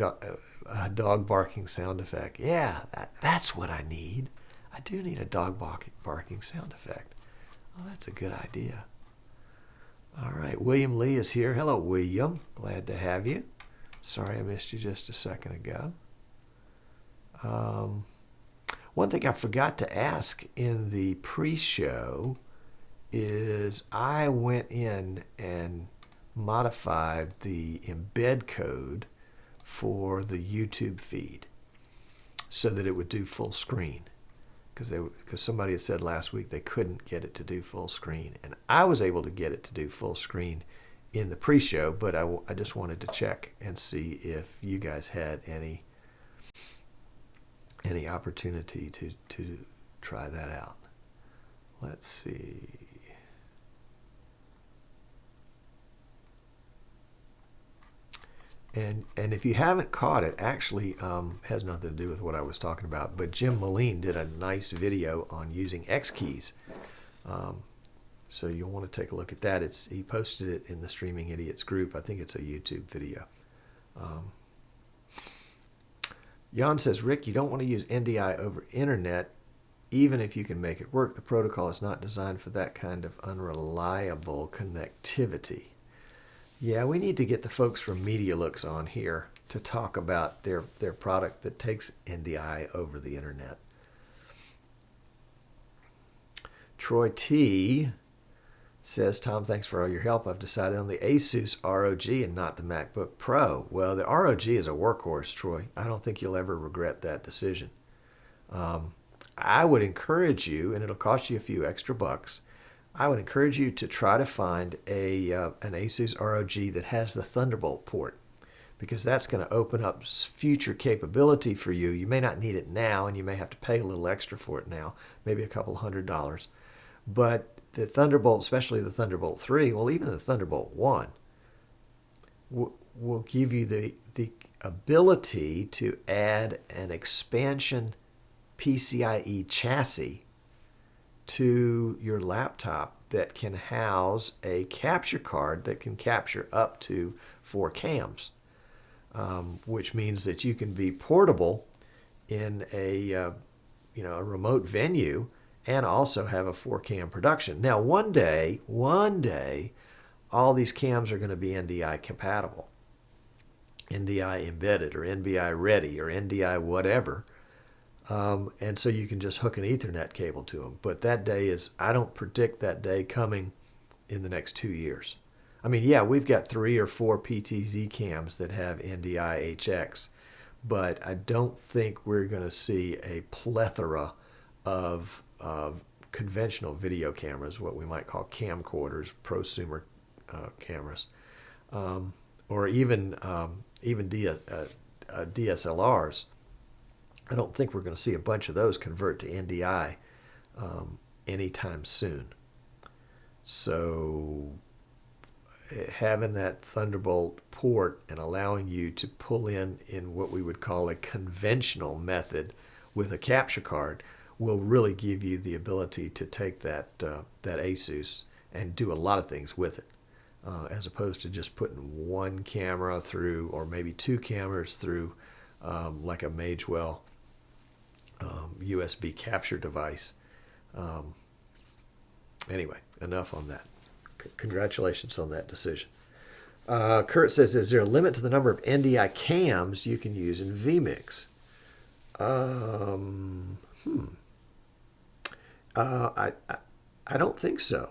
barking sound effect. Yeah, that's what I need. I do need a dog barking sound effect. Oh, that's a good idea. All right, William Lee is here. Hello, William. Glad to have you. Sorry I missed you just a second ago. One thing I forgot to ask in the pre-show is I went in and modified the embed code for the YouTube feed so that it would do full screen, because somebody had said last week they couldn't get it to do full screen, and I was able to get it to do full screen in the pre-show, but I just wanted to check and see if you guys had any opportunity to try that out. Let's see. And if you haven't caught it, actually has nothing to do with what I was talking about, but Jim Moline did a nice video on using X keys. So you'll want to take a look at that. He posted it in the Streaming Idiots group. I think it's a YouTube video. Jan says, Rick, you don't want to use NDI over internet, even if you can make it work. The protocol is not designed for that kind of unreliable connectivity. Yeah, we need to get the folks from MediaLooks on here to talk about their product that takes NDI over the internet. Troy T says, Tom, thanks for all your help. I've decided on the Asus ROG and not the MacBook Pro. Well, the ROG is a workhorse, Troy. I don't think you'll ever regret that decision. I would encourage you, and it'll cost you a few extra bucks, I would encourage you to try to find an Asus ROG that has the Thunderbolt port, because that's going to open up future capability for you. You may not need it now, and you may have to pay a little extra for it now, maybe a couple $100. But the Thunderbolt, especially the Thunderbolt 3, well, even the Thunderbolt 1, will give you the ability to add an expansion PCIe chassis to your laptop that can house a capture card that can capture up to 4 cams, which means that you can be portable in a remote venue and also have a 4-cam production. Now, one day, all these cams are going to be NDI compatible, NDI embedded, or NDI ready, or NDI whatever. And so you can just hook an Ethernet cable to them. But that day is, I don't predict that day coming in the next 2 years. I mean, yeah, we've got 3 or 4 PTZ cams that have NDI HX, but I don't think we're going to see a plethora of conventional video cameras, what we might call camcorders, prosumer cameras, or even DSLRs. I don't think we're going to see a bunch of those convert to NDI anytime soon. So having that Thunderbolt port and allowing you to pull in what we would call a conventional method with a capture card will really give you the ability to take that Asus and do a lot of things with it, as opposed to just putting one camera through, or maybe 2 cameras through, like a Magewell USB capture device. Anyway, enough on that. Congratulations on that decision. Kurt says, is there a limit to the number of NDI cams you can use in vMix? I don't think so.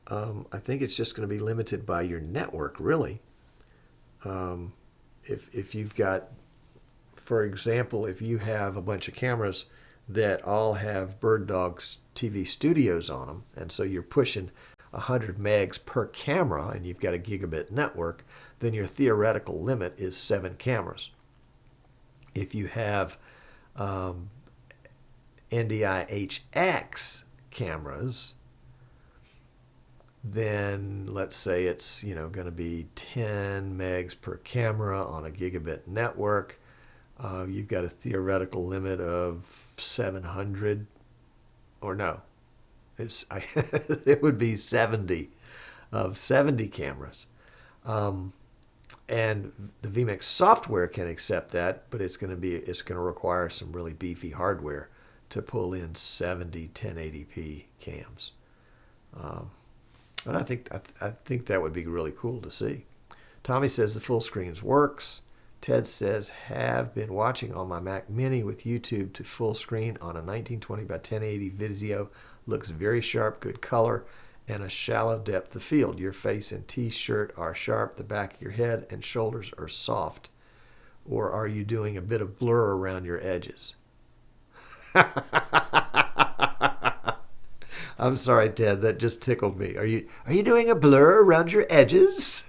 I think it's just going to be limited by your network, really. If you've got, for example, if you have a bunch of cameras that all have Bird Dog's TV studios on them, and so you're pushing 100 megs per camera and you've got a gigabit network, then your theoretical limit is 7 cameras. If you have NDI-HX cameras, then let's say it's going to be 10 megs per camera on a gigabit network. You've got a theoretical limit of 700, or no, it would be 70 cameras. And the vMix software can accept that, but it's going to require some really beefy hardware to pull in 70 1080p cams. And I think that would be really cool to see. Tommy says the full screens works. Ted says, have been watching on my Mac Mini with YouTube to full screen on a 1920 by 1080 Vizio. Looks very sharp, good color, and a shallow depth of field. Your face and t-shirt are sharp. The back of your head and shoulders are soft. Or are you doing a bit of blur around your edges? I'm sorry, Ted. That just tickled me. Are you doing a blur around your edges?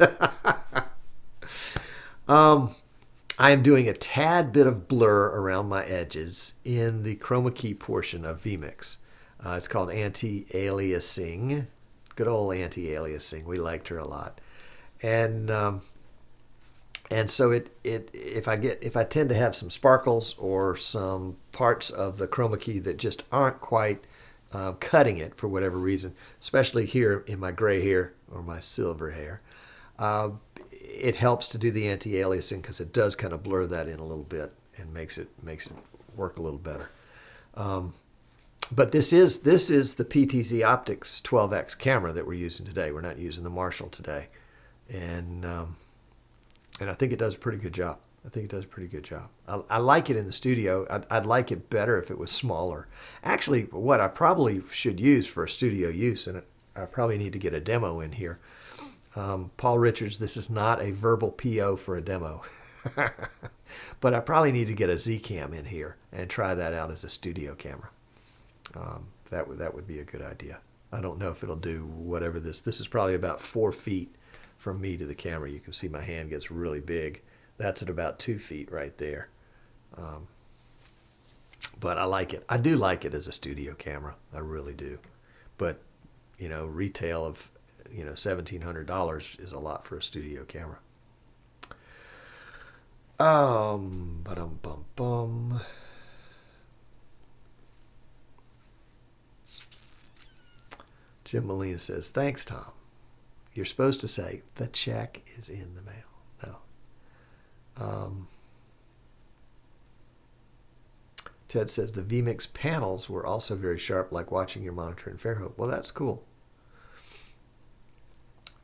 I am doing a tad bit of blur around my edges in the chroma key portion of vMix. It's called anti-aliasing. Good old anti-aliasing. We liked her a lot. And so if I tend to have some sparkles or some parts of the chroma key that just aren't quite cutting it for whatever reason, especially here in my gray hair or my silver hair, it helps to do the anti-aliasing because it does kind of blur that in a little bit and makes it work a little better. But this is the PTZ Optics 12X camera that we're using today. We're not using the Marshall today, and I think it does a pretty good job. I like it in the studio. I'd like it better if it was smaller. Actually, what I probably should use for studio use, and I probably need to get a demo in here. Paul Richards, this is not a verbal PO for a demo. But I probably need to get a Z-Cam in here and try that out as a studio camera. That would be a good idea. I don't know if it'll do whatever this is probably about 4 feet from me to the camera. You can see my hand gets really big. That's at about 2 feet right there. But I like it. I do like it as a studio camera. I really do. But, retail of, $1,700 is a lot for a studio camera. Ba-dum-bum-bum. Jim Molina says, thanks, Tom. You're supposed to say, the check is in the mail. No. Ted says, the vMix panels were also very sharp, like watching your monitor in Fairhope. Well, that's cool.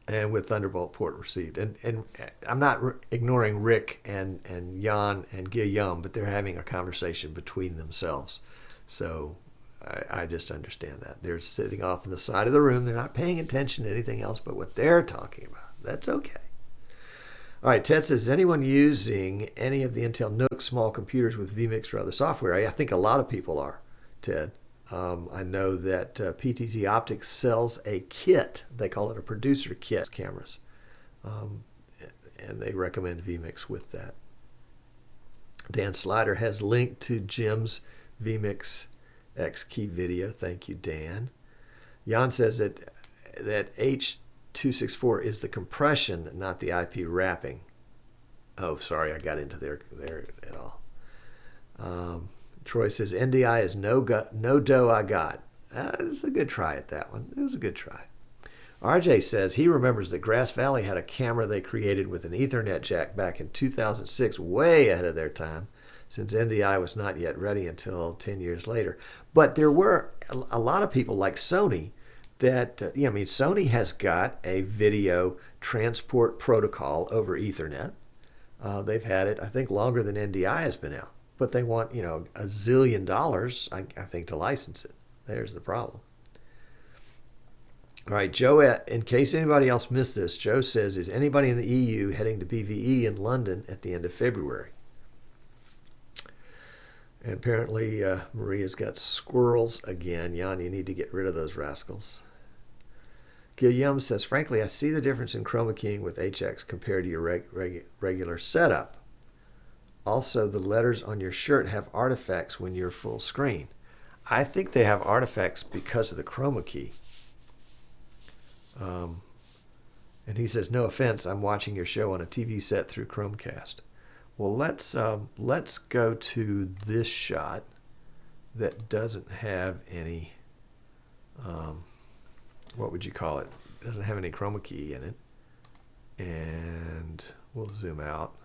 And with Thunderbolt port received. And I'm not ignoring Rick and Jan and Guillaume, but they're having a conversation between themselves. So I just understand that. They're sitting off in the side of the room. They're not paying attention to anything else but what they're talking about. That's okay. All right, Ted says, is anyone using any of the Intel NUC small computers with vMix or other software? I think a lot of people are, Ted. I know that PTZ Optics sells a kit. They call it a producer kit cameras. And they recommend vMix with that. Dan Slider has linked to Jim's vMix X-Key video. Thank you, Dan. Jan says that H.264 is the compression, not the IP wrapping. Oh, sorry, I got into there at all. Troy says, NDI is no dough I got. It's a good try at that one. It was a good try. RJ says he remembers that Grass Valley had a camera they created with an Ethernet jack back in 2006, way ahead of their time, since NDI was not yet ready until 10 years later. But there were a lot of people like Sony that, Sony has got a video transport protocol over Ethernet. They've had it, I think, longer than NDI has been out. But they want, $1 zillion, I think, to license it. There's the problem. All right, Joe, in case anybody else missed this, Joe says, is anybody in the EU heading to PVE in London at the end of February? And apparently Maria's got squirrels again. Jan, you need to get rid of those rascals. Guillaume says, frankly, I see the difference in chroma keying with HX compared to your regular setup. Also, the letters on your shirt have artifacts when you're full screen. I think they have artifacts because of the chroma key. And he says, no offense, I'm watching your show on a TV set through Chromecast. Well, let's go to this shot that doesn't have any, what would you call it? Doesn't have any chroma key in it. And we'll zoom out.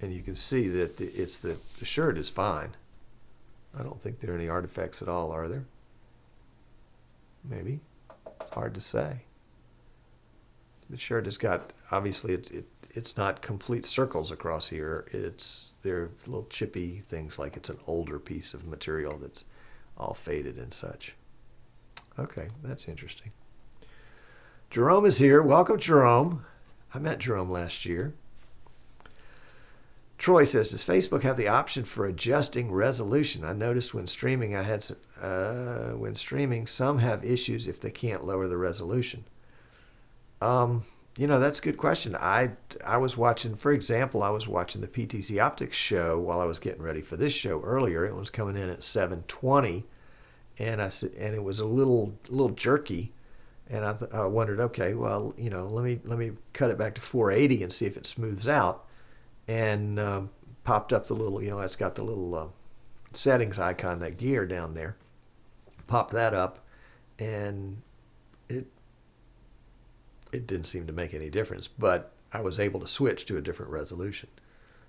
And you can see that the shirt is fine. I don't think there are any artifacts at all, are there? Maybe. Hard to say. The shirt has got, obviously it's not complete circles across here. They're little chippy things, like it's an older piece of material that's all faded and such. Okay, that's interesting. Jerome is here. Welcome, Jerome. I met Jerome last year. Troy says, does Facebook have the option for adjusting resolution? I noticed when streaming, some have issues if they can't lower the resolution. You know, that's a good question. I was watching, for example, I was watching the PTZ Optics show while I was getting ready for this show earlier. It was coming in at 720, and it was a little jerky, and I wondered, okay, well, you know, let me cut it back to 480 and see if it smooths out. And popped up the little, you know, it's got the little settings icon, that gear down there. Popped that up, and it didn't seem to make any difference. But I was able to switch to a different resolution.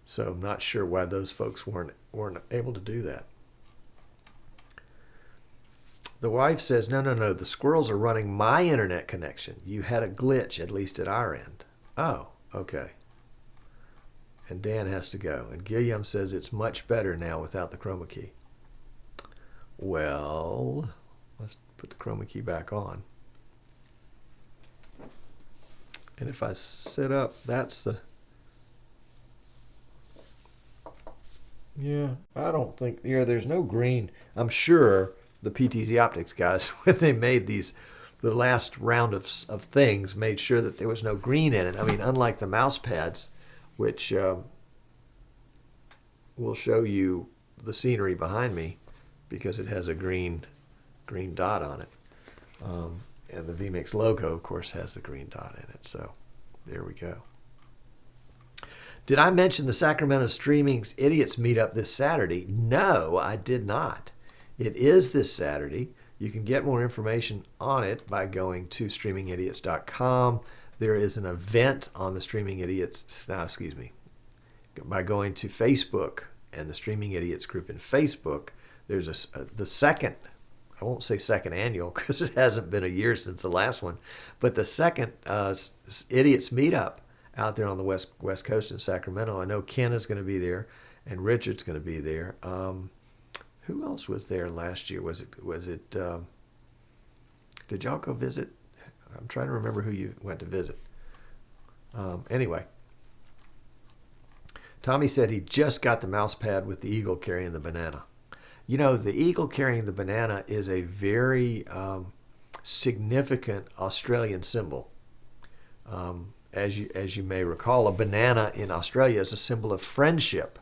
So I'm not sure why those folks weren't able to do that. The wife says, no, the squirrels are running my internet connection. You had a glitch, at least at our end. Oh, okay. And Dan has to go. And Guillaume says it's much better now without the chroma key. Well, let's put the chroma key back on. And if I sit up, that's the... Yeah, I don't think... Yeah, there's no green. I'm sure the PTZ Optics guys, when they made the last round of things, made sure that there was no green in it. I mean, unlike the mouse pads, which will show you the scenery behind me because it has a green dot on it. And the vMix logo, of course, has the green dot in it. So there we go. Did I mention the Sacramento Streaming Idiots meetup this Saturday? No, I did not. It is this Saturday. You can get more information on it by going to streamingidiots.com. There is an event on the Streaming Idiots, by going to Facebook and the Streaming Idiots group in Facebook. There's the second, I won't say second annual because it hasn't been a year since the last one, but the second Idiots meetup out there on the West Coast in Sacramento. I know Ken is going to be there and Richard's going to be there. Who else was there last year? Was it did y'all go visit? I'm trying to remember who you went to visit. Anyway, Tommy said he just got the mouse pad with the eagle carrying the banana. You know, the eagle carrying the banana is a very significant Australian symbol. As you may recall, a banana in Australia is a symbol of friendship.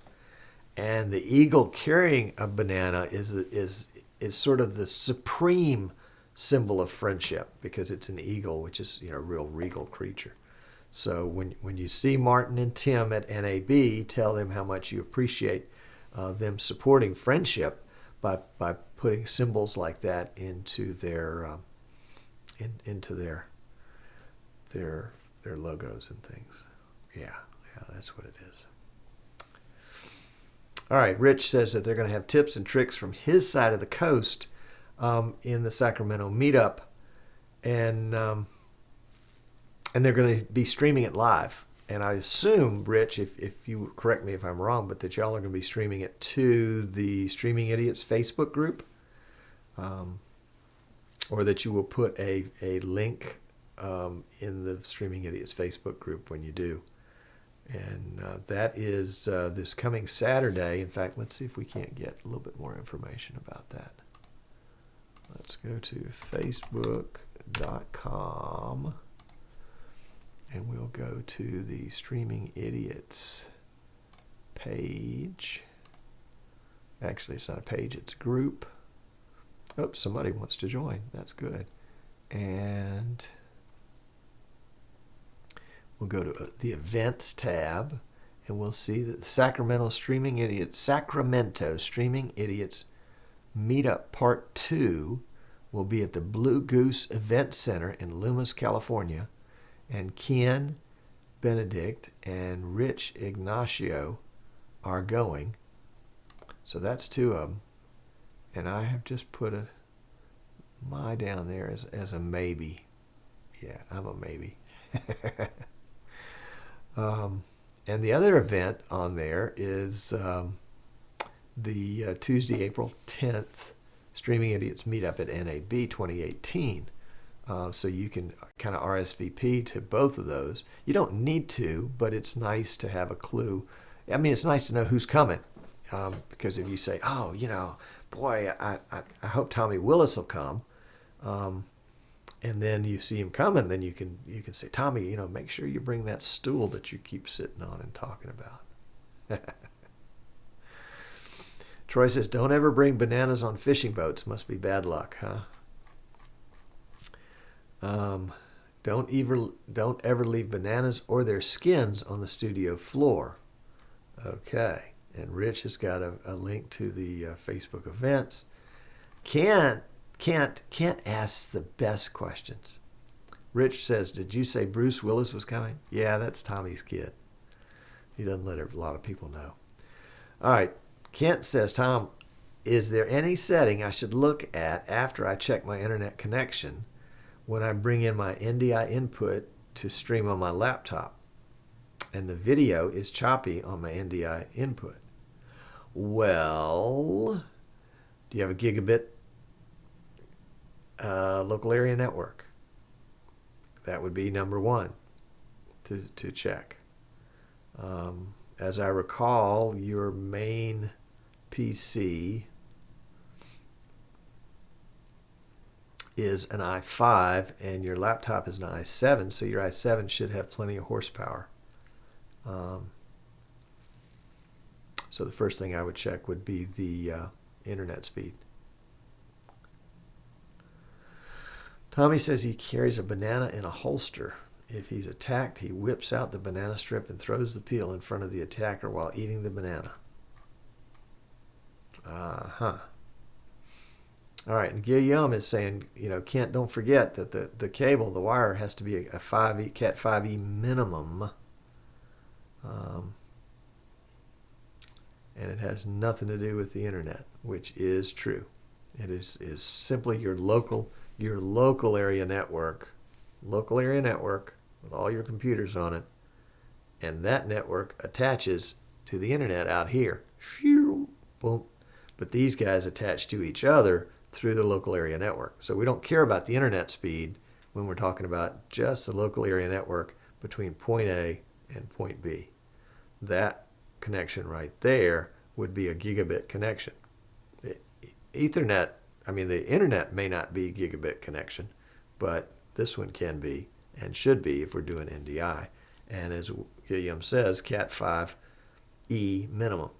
And the eagle carrying a banana is sort of the supreme symbol of friendship because it's an eagle, which is, you know, a real regal creature. So when you see Martin and Tim at NAB, tell them how much you appreciate them supporting friendship by putting symbols like that into their their logos and things. Yeah, that's what it is. All right, Rich says that they're going to have tips and tricks from his side of the coast in the Sacramento meetup, and they're going to be streaming it live. and I assume, Rich, if you correct me if I'm wrong, but that y'all are going to be streaming it to the Streaming Idiots Facebook group, or that you will put a link in the Streaming Idiots Facebook group when you do. And that is this coming Saturday. In fact, let's see if we can't get a little bit more information about that. Let's go to facebook.com and we'll go to the Streaming Idiots page. Actually, it's not a page, it's a group. Oh, somebody wants to join. That's good. And we'll go to the Events tab, and we'll see that the Sacramento Streaming Idiots Meetup Part 2 will be at the Blue Goose Event Center in Loomis, California. And Ken Benedict and Rich Ignacio are going. So that's 2 of them. And I have just put my down there as a maybe. Yeah, I'm a maybe. And the other event on there is the Tuesday, April 10th Streaming Idiots Meetup at NAB 2018. So you can kind of RSVP to both of those. You don't need to, but it's nice to have a clue. I mean, it's nice to know who's coming. Because if you say, oh, you know, boy, I hope Tommy Willis will come, and then you see him coming, then you can say, Tommy, you know, make sure you bring that stool that you keep sitting on and talking about. Troy says, don't ever bring bananas on fishing boats. Must be bad luck, huh? Don't ever leave bananas or their skins on the studio floor. Okay. And Rich has got a link to the Facebook events. Kent asks the best questions. Rich says, did you say Bruce Willis was coming? Yeah, that's Tommy's kid. He doesn't let a lot of people know. All right. Kent says, Tom, is there any setting I should look at after I check my internet connection when I bring in my NDI input to stream on my laptop and the video is choppy on my NDI input? Well, do you have a gigabit local area network? That would be number one to check. As I recall, your main PC is an i5 and your laptop is an i7, so your i7 should have plenty of horsepower. So the first thing I would check would be the internet speed. Tommy says he carries a banana in a holster. If he's attacked, he whips out the banana strip and throws the peel in front of the attacker while eating the banana. All right, and Guillaume is saying, you know, Kent, don't forget that the cable, the wire, has to be a 5E, Cat 5E minimum. And it has nothing to do with the internet, which is true. It is simply your local area network with all your computers on it, and that network attaches to the internet out here. Boom. But these guys attach to each other through the local area network. So we don't care about the internet speed when we're talking about just the local area network between point A and point B. That connection right there would be a gigabit connection. Ethernet, I mean, the internet may not be gigabit connection, but this one can be and should be if we're doing NDI. And as Guillaume says, Cat 5E minimum.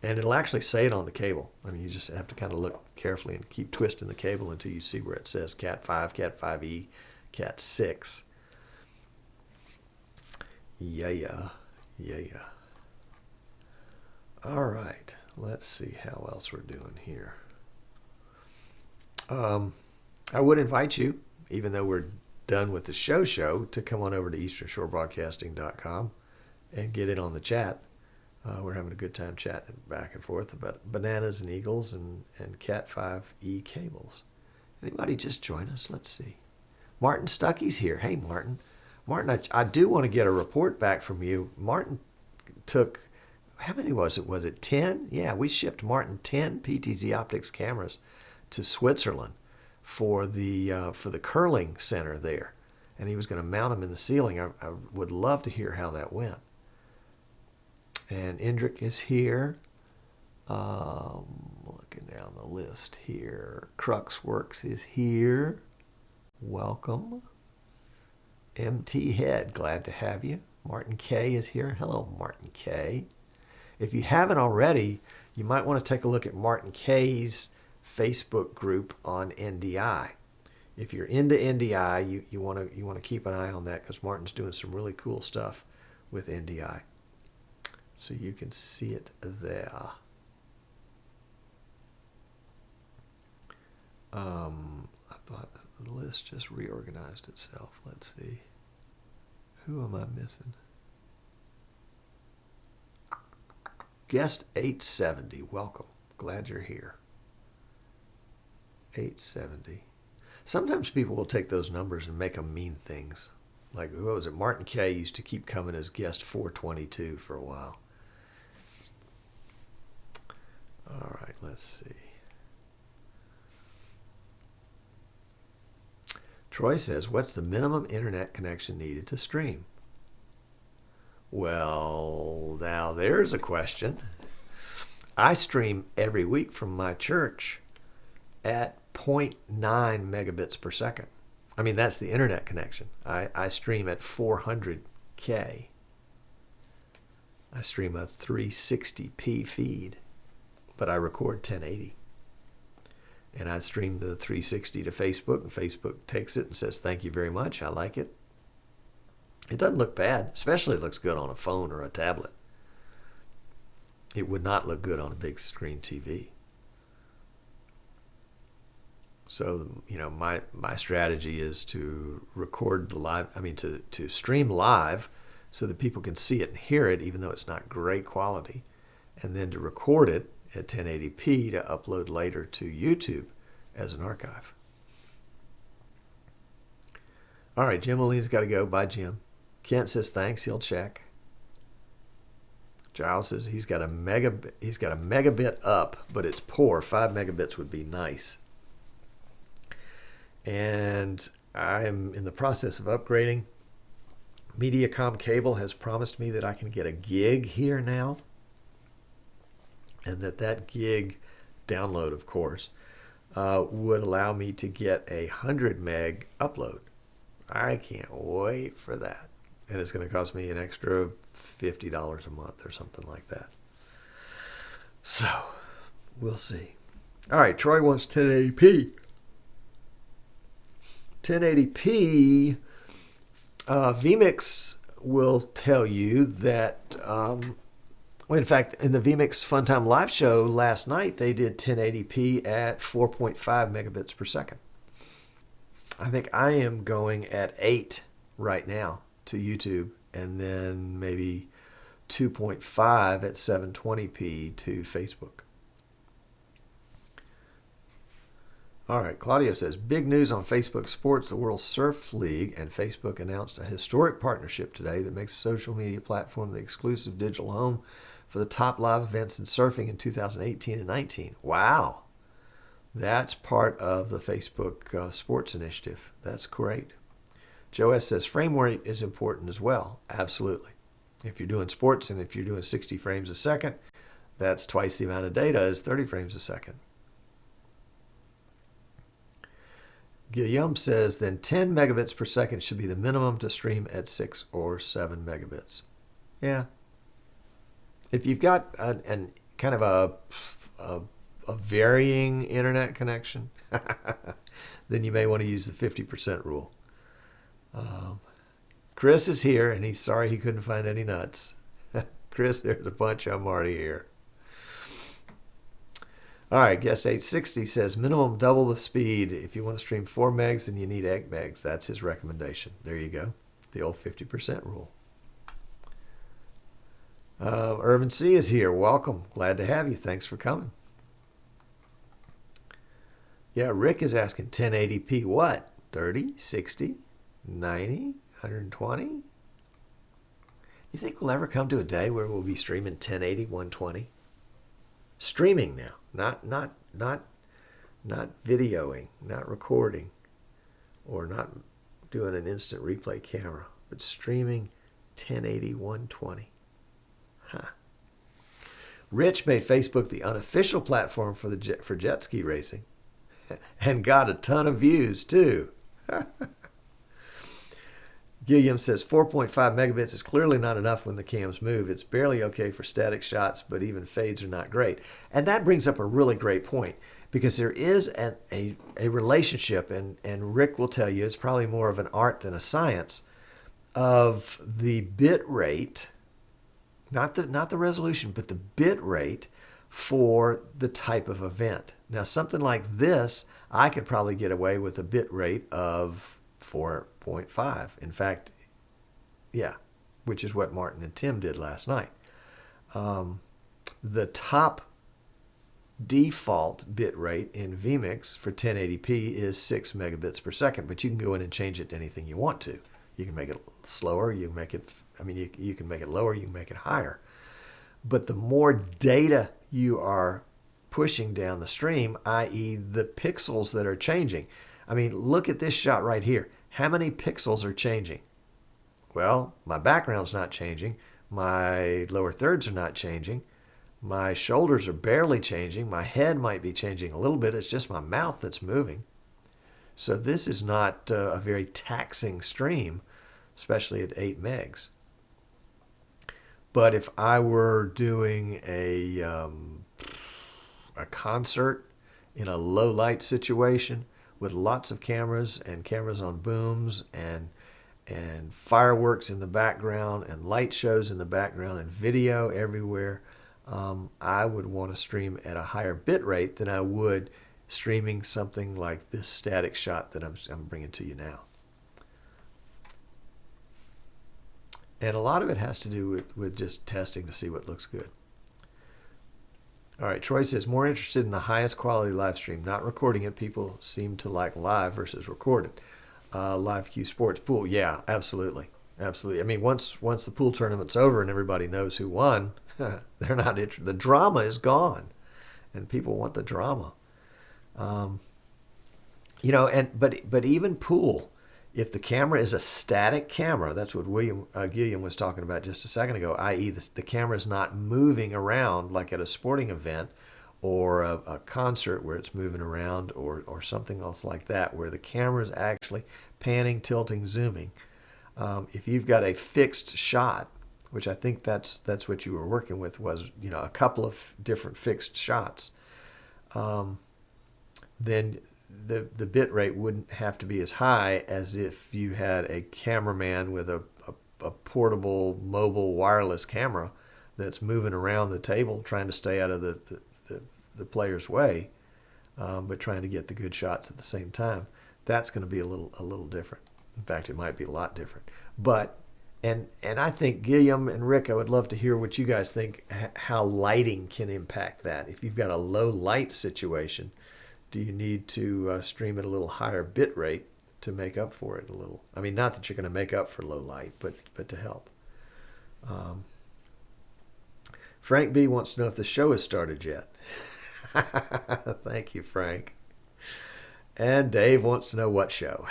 And it'll actually say it on the cable. I mean, you just have to kind of look carefully and keep twisting the cable until you see where it says Cat 5, Cat 5E, Cat 6. Yeah. All right, let's see how else we're doing here. I would invite you, even though we're done with the show, to come on over to easternshorebroadcasting.com and get in on the chat. We're having a good time chatting back and forth about bananas and eagles and Cat 5E cables. Anybody just join us? Let's see. Martin Stuckey's here. Hey, Martin. Martin, I do want to get a report back from you. Martin took, how many was it? Was it 10? Yeah, we shipped Martin 10 PTZ Optics cameras to Switzerland for the curling center there. And he was going to mount them in the ceiling. I would love to hear how that went. And Indrik is here. Looking down the list here. Cruxworks is here. Welcome. MT Head, glad to have you. Martin K is here. Hello, Martin K. If you haven't already, you might want to take a look at Martin K's Facebook group on NDI. If you're into NDI, you want to keep an eye on that because Martin's doing some really cool stuff with NDI. So you can see it there. I thought the list just reorganized itself. Let's see. Who am I missing? Guest 870. Welcome. Glad you're here. 870. Sometimes people will take those numbers and make them mean things. Like, what was it? Martin K used to keep coming as guest 422 for a while. All right, let's see. Troy says, what's the minimum internet connection needed to stream? Well, now there's a question. I stream every week from my church at 0.9 megabits per second. I mean, that's the internet connection. I stream at 400K. I stream a 360p feed, but I record 1080. And I stream the 360 to Facebook, and Facebook takes it and says, thank you very much, I like it. It doesn't look bad, especially it looks good on a phone or a tablet. It would not look good on a big screen TV. So, you know, my strategy is to record the live, to stream live so that people can see it and hear it, even though it's not great quality, and then to record it at 1080p to upload later to YouTube as an archive. All right, Jim Oline's got to go. Bye, Jim. Kent says thanks. He'll check. Giles says he's got a megabit up, but it's poor. 5 megabits would be nice. And I am in the process of upgrading. Mediacom Cable has promised me that I can get a gig here now, and that gig download, of course, would allow me to get a 100 meg upload. I can't wait for that. And it's going to cost me an extra $50 a month or something like that. So, we'll see. All right, Troy wants 1080p. 1080p, vMix will tell you that, in fact, in the vMix Funtime live show last night, they did 1080p at 4.5 megabits per second. I think I am going at 8 right now to YouTube, and then maybe 2.5 at 720p to Facebook. All right, Claudio says, big news on Facebook Sports. The World Surf League and Facebook announced a historic partnership today that makes the social media platform the exclusive digital home for the top live events in surfing in 2018 and 19. Wow. That's part of the Facebook Sports Initiative. That's great. Joe S. says, frame rate is important as well. Absolutely. If you're doing sports and if you're doing 60 frames a second, that's twice the amount of data as 30 frames a second. Guillaume says, then 10 megabits per second should be the minimum to stream at 6 or 7 megabits. Yeah. If you've got an kind of a varying internet connection, then you may want to use the 50% rule. Chris is here, and he's sorry he couldn't find any nuts. Chris, there's a bunch. I'm already here. All right, guest 860 says minimum double the speed. If you want to stream 4 megs, then you need 8 megs. That's his recommendation. There you go. The old 50% rule. Urban C is here. Welcome. Glad to have you. Thanks for coming. Yeah, Rick is asking 1080p what? 30, 60, 90, 120? You think we'll ever come to a day where we'll be streaming 1080, 120? Streaming now, not videoing, not recording, or not doing an instant replay camera, but streaming 1080, 120. Huh. Rich made Facebook the unofficial platform for jet ski racing, and got a ton of views too. Gilliam says 4.5 megabits is clearly not enough when the cams move. It's barely okay for static shots, but even fades are not great. And that brings up a really great point, because there is a relationship, and Rick will tell you it's probably more of an art than a science, of the bit rate, not the resolution, but the bit rate for the type of event. Now, something like this, I could probably get away with a bit rate of 4.5. In fact, yeah, which is what Martin and Tim did last night. The top default bit rate in vMix for 1080p is 6 megabits per second, but you can go in and change it to anything you want to. You can make it slower, you can make it, you can make it lower, you can make it higher. But the more data you are pushing down the stream, i.e. the pixels that are changing. I mean, look at this shot right here. How many pixels are changing? Well, my background's not changing. My lower thirds are not changing. My shoulders are barely changing. My head might be changing a little bit. It's just my mouth that's moving. So this is not a very taxing stream, especially at 8 megs. But if I were doing a concert in a low light situation with lots of cameras and cameras on booms and fireworks in the background and light shows in the background and video everywhere, I would want to stream at a higher bit rate than I would streaming something like this static shot that I'm bringing to you now. And a lot of it has to do with just testing to see what looks good. All right, Troy says, more interested in the highest quality live stream, not recording it. People seem to like live versus recorded. Live Q Sports Pool, yeah, absolutely. Absolutely. I mean, once the pool tournament's over and everybody knows who won, they're not interested. The drama is gone, and people want the drama. You know, but even pool, if the camera is a static camera, that's what Gilliam was talking about just a second ago, i.e. the camera is not moving around like at a sporting event or a concert where it's moving around or something else like that, where the camera is actually panning, tilting, zooming. If you've got a fixed shot, which I think that's what you were working with, was, you know, a couple of different fixed shots, then the bit rate wouldn't have to be as high as if you had a cameraman with a portable mobile wireless camera that's moving around the table trying to stay out of the player's way, but trying to get the good shots at the same time. That's going to be a little different. In fact, it might be a lot different. But and I think Gilliam and Rick, I would love to hear what you guys think, how lighting can impact that. If you've got a low light situation, do you need to stream at a little higher bit rate to make up for it a little? I mean, not that you're going to make up for low light, but to help. Frank B wants to know if the show has started yet. Thank you, Frank. And Dave wants to know what show.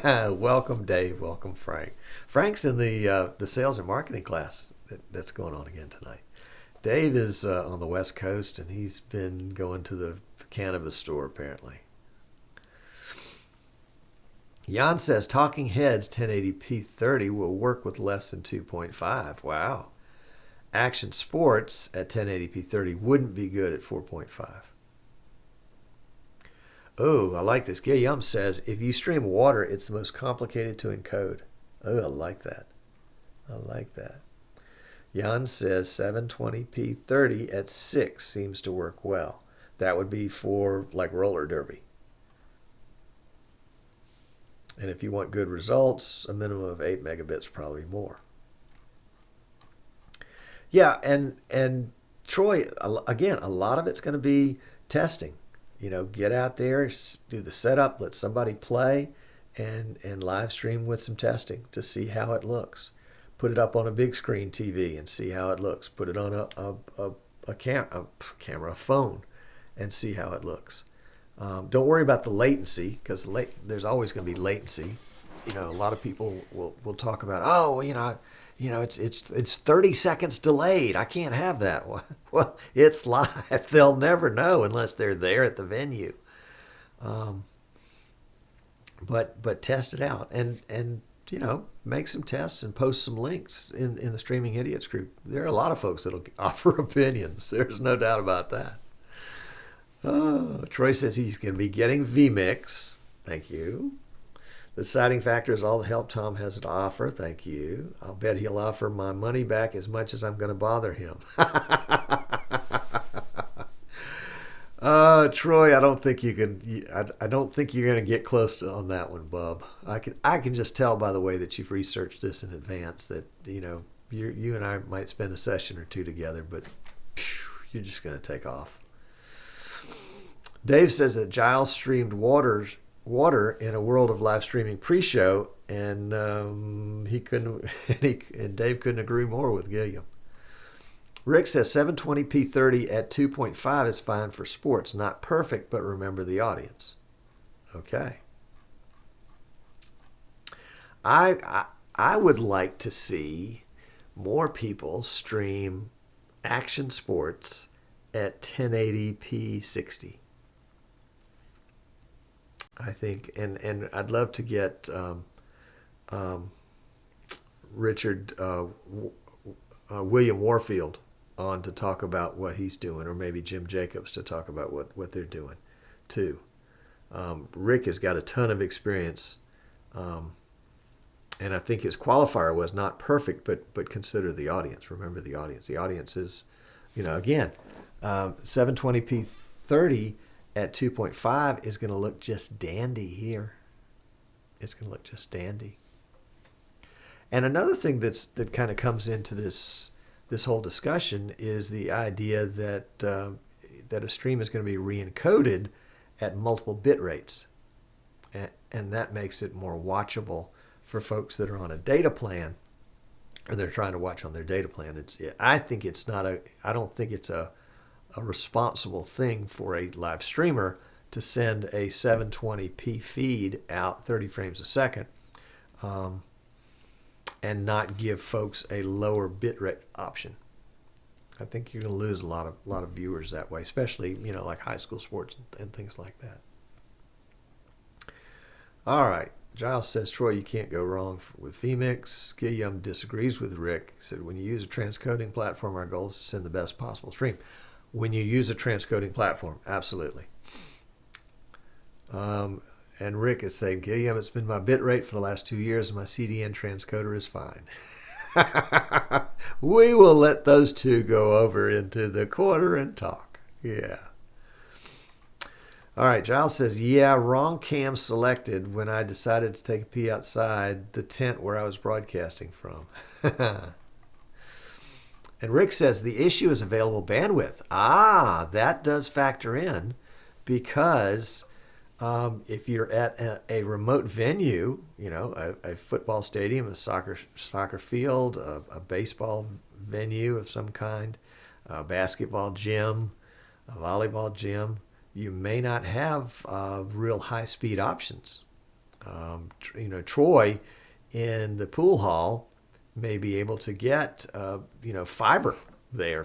Welcome, Dave. Welcome, Frank. Frank's in the sales and marketing class that's going on again tonight. Dave is on the West Coast, and he's been going to the cannabis store, apparently. Jan says, Talking Heads 1080p 30 will work with less than 2.5. Wow. Action Sports at 1080p 30 wouldn't be good at 4.5. Oh, I like this. Gilliam says, if you stream water, it's the most complicated to encode. Oh, I like that. I like that. Jan says 720p 30 at 6 seems to work well. That would be for like roller derby. And if you want good results, a minimum of 8 megabits, probably more. Yeah, and Troy, again, a lot of it's going to be testing. You know, get out there, do the setup, let somebody play, and live stream with some testing to see how it looks. Put it up on a big screen TV and see how it looks. Put it on a phone and see how it looks. Don't worry about the latency, because there's always going to be latency. A lot of people will talk about, it's 30 seconds delayed. I can't have that. Well, it's live. They'll never know unless they're there at the venue. But test it out and make some tests and post some links in the Streaming Idiots group. There are a lot of folks that'll offer opinions. There's no doubt about that. Troy says he's going to be getting vMix. Thank you. The deciding factor is all the help Tom has to offer. Thank you. I'll bet he'll offer my money back as much as I'm going to bother him. Troy, I don't think you can. I don't think you're going to get close on that one, bub. I can just tell by the way that you've researched this in advance that you and I might spend a session or two together, but you're just going to take off. Dave says that Giles streamed Water in a World of Live streaming pre-show, and he couldn't. And Dave couldn't agree more with Gilliam. Rick says 720p 30 at 2.5 is fine for sports. Not perfect, but remember the audience. Okay. I would like to see more people stream action sports at 1080p 60. I think, and I'd love to get Richard William Warfield on to talk about what he's doing, or maybe Jim Jacobs to talk about what they're doing too. Rick has got a ton of experience, and I think his qualifier was not perfect, but consider the audience. Remember the audience. The audience is, again, 720p 30 at 2.5 is going to look just dandy here. It's going to look just dandy. And another thing that kind of comes into this whole discussion is the idea that a stream is going to be re-encoded at multiple bit rates, and that makes it more watchable for folks that are on a data plan, or they're trying to watch on their data plan. I don't think it's a responsible thing for a live streamer to send a 720p feed out 30 frames a second and not give folks a lower bitrate option. I think you're going to lose a lot of viewers that way, especially like high school sports and things like that. All right. Giles says, Troy, you can't go wrong with vMix. Gilliam disagrees with Rick. He said, when you use a transcoding platform, our goal is to send the best possible stream. When you use a transcoding platform, absolutely. And Rick is saying, Gilliam, it's been my bit rate for the last 2 years, and my CDN transcoder is fine. We will let those two go over into the corner and talk. Yeah. All right, Giles says, yeah, wrong cam selected when I decided to take a pee outside the tent where I was broadcasting from. And Rick says the issue is available bandwidth. That does factor in, because if you're at a remote venue, a football stadium, a soccer field, a baseball venue of some kind, a basketball gym, a volleyball gym, you may not have real high-speed options. Troy in the pool hall may be able to get, fiber there,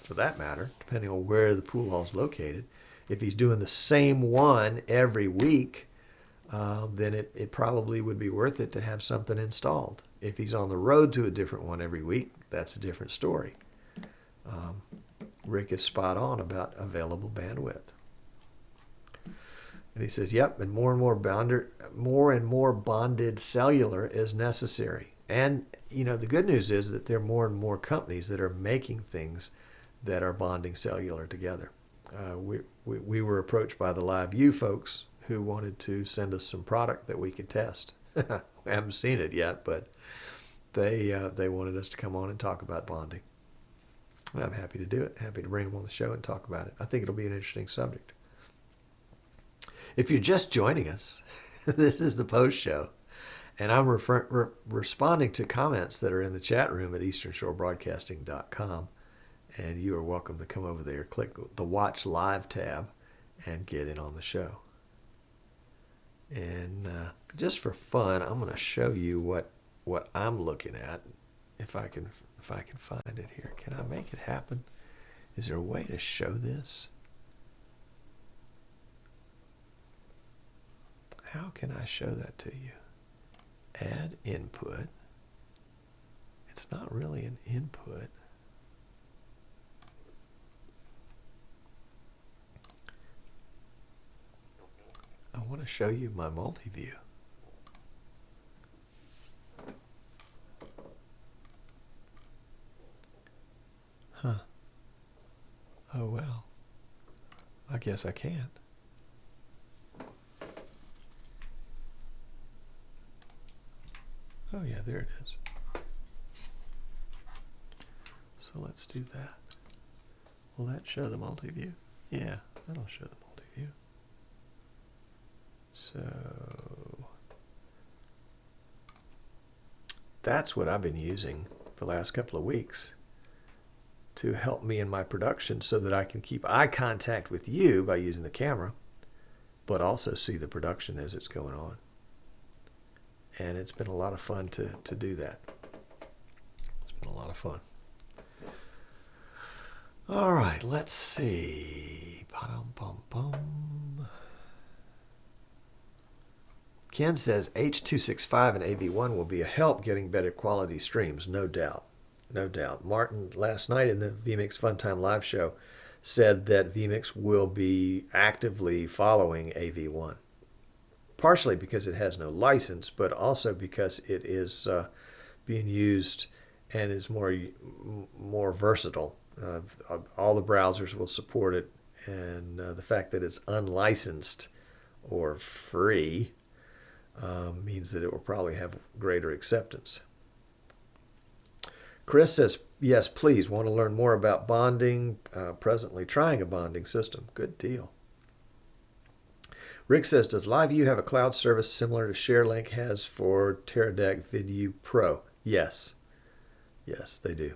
for that matter, depending on where the pool hall is located. If he's doing the same one every week, then it probably would be worth it to have something installed. If he's on the road to a different one every week, that's a different story. Rick is spot on about available bandwidth. And he says, yep, and more and more bonded cellular is necessary. And, the good news is that there are more and more companies that are making things that are bonding cellular together. We were approached by the LiveU folks who wanted to send us some product that we could test. We haven't seen it yet, but they wanted us to come on and talk about bonding. And I'm happy to do it. Happy to bring them on the show and talk about it. I think it'll be an interesting subject. If you're just joining us, This is the post show. And I'm responding to comments that are in the chat room at easternshorebroadcasting.com. And you are welcome to come over there, click the Watch Live tab, and get in on the show. And just for fun, I'm going to show you what I'm looking at. If I can find it here. Can I make it happen? Is there a way to show this? How can I show that to you? Add input. It's not really an input. I want to show you my multi-view. Huh. Oh well. I guess I can't. Oh yeah, there it is. So let's do that. Will that show the multi-view? Yeah, that'll show the multi-view. So that's what I've been using the last couple of weeks to help me in my production so that I can keep eye contact with you by using the camera, but also see the production as it's going on. And it's been a lot of fun to do that. It's been a lot of fun. All right, let's see. Ba-dum-bum-bum. Ken says H.265 and AV1 will be a help getting better quality streams, no doubt. No doubt. Martin, last night in the vMix Funtime live show, said that vMix will be actively following AV1. Partially because it has no license, but also because it is being used and is more versatile. All the browsers will support it, and the fact that it's unlicensed or free means that it will probably have greater acceptance. Chris says, yes, please, want to learn more about bonding, presently trying a bonding system. Good deal. Rick says, does LiveU have a cloud service similar to ShareLink has for Teradek VidU Pro? Yes. Yes, they do.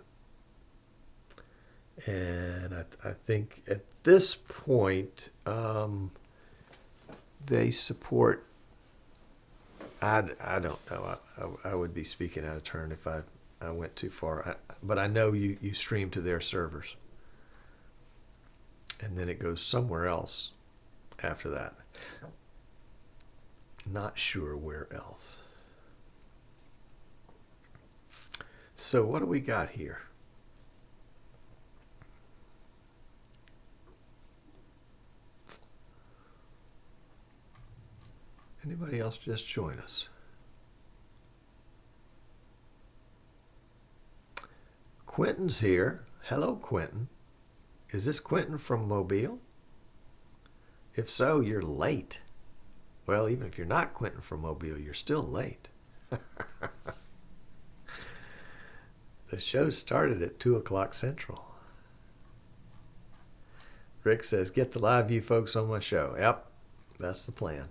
And I think at this point, they support, I don't know, I would be speaking out of turn if I went too far. But I know you stream to their servers. And then it goes somewhere else after that. Not sure where else. So what do we got here? Anybody else just join us? Quentin's here. Hello, Quentin. Is this Quentin from Mobile? If so, you're late. Well, even if you're not Quentin from Mobile, you're still late. The show started at 2 o'clock Central. Rick says, get the LiveU folks on my show. Yep, that's the plan.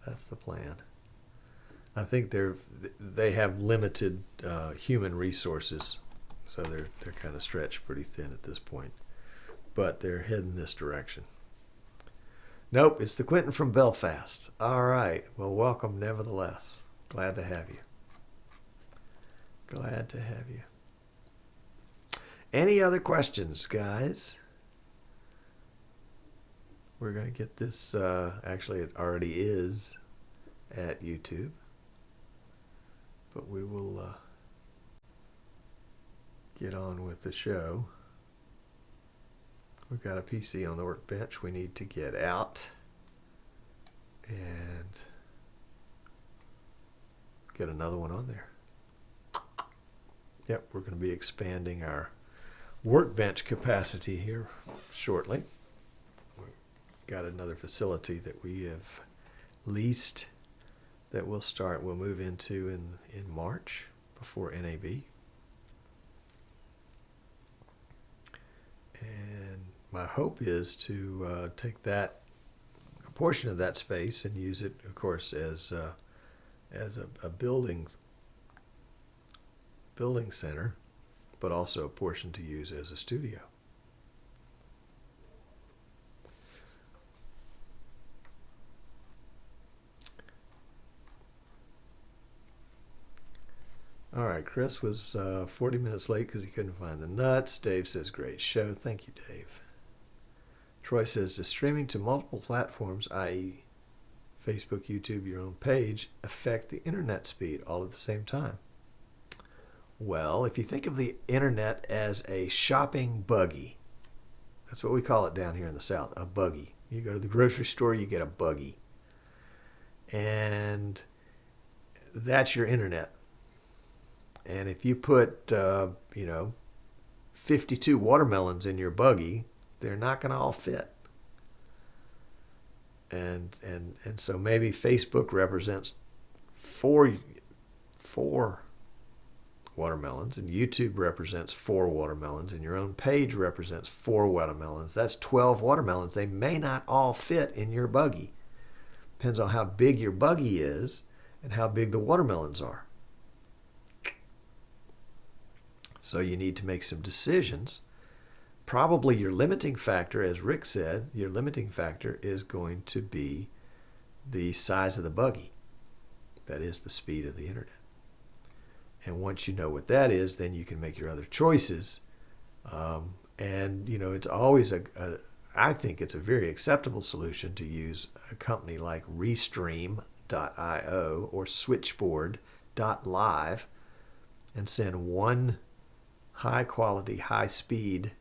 That's the plan. I think they have limited human resources, so they're kind of stretched pretty thin at this point. But they're heading this direction. Nope, it's the Quentin from Belfast. All right. Well, welcome nevertheless. Glad to have you. Glad to have you. Any other questions, guys? We're going to get this, actually it already is at YouTube. But we will get on with the show. We've got a PC on the workbench we need to get out and get another one on there. Yep, we're going to be expanding our workbench capacity here shortly. We've got another facility that we have leased that we'll move into in March before NAB. And my hope is to take that portion of that space and use it, of course, as a building center, but also a portion to use as a studio. All right, Chris was 40 minutes late because he couldn't find the nuts. Dave says, great show. Thank you, Dave. Troy says, does streaming to multiple platforms, i.e. Facebook, YouTube, your own page, affect the internet speed all at the same time? Well, if you think of the internet as a shopping buggy, that's what we call it down here in the South, a buggy. You go to the grocery store, you get a buggy. And that's your internet. And if you put, 52 watermelons in your buggy, they're not going to all fit. And so maybe Facebook represents four watermelons, and YouTube represents 4 watermelons, and your own page represents 4 watermelons. That's 12 watermelons. They may not all fit in your buggy. Depends on how big your buggy is and how big the watermelons are. So you need to make some decisions. Probably your limiting factor, as Rick said, your limiting factor is going to be the size of the buggy. That is the speed of the internet. And once you know what that is, then you can make your other choices. It's always I think it's a very acceptable solution to use a company like Restream.io or Switchboard.live and send one high quality, high speed,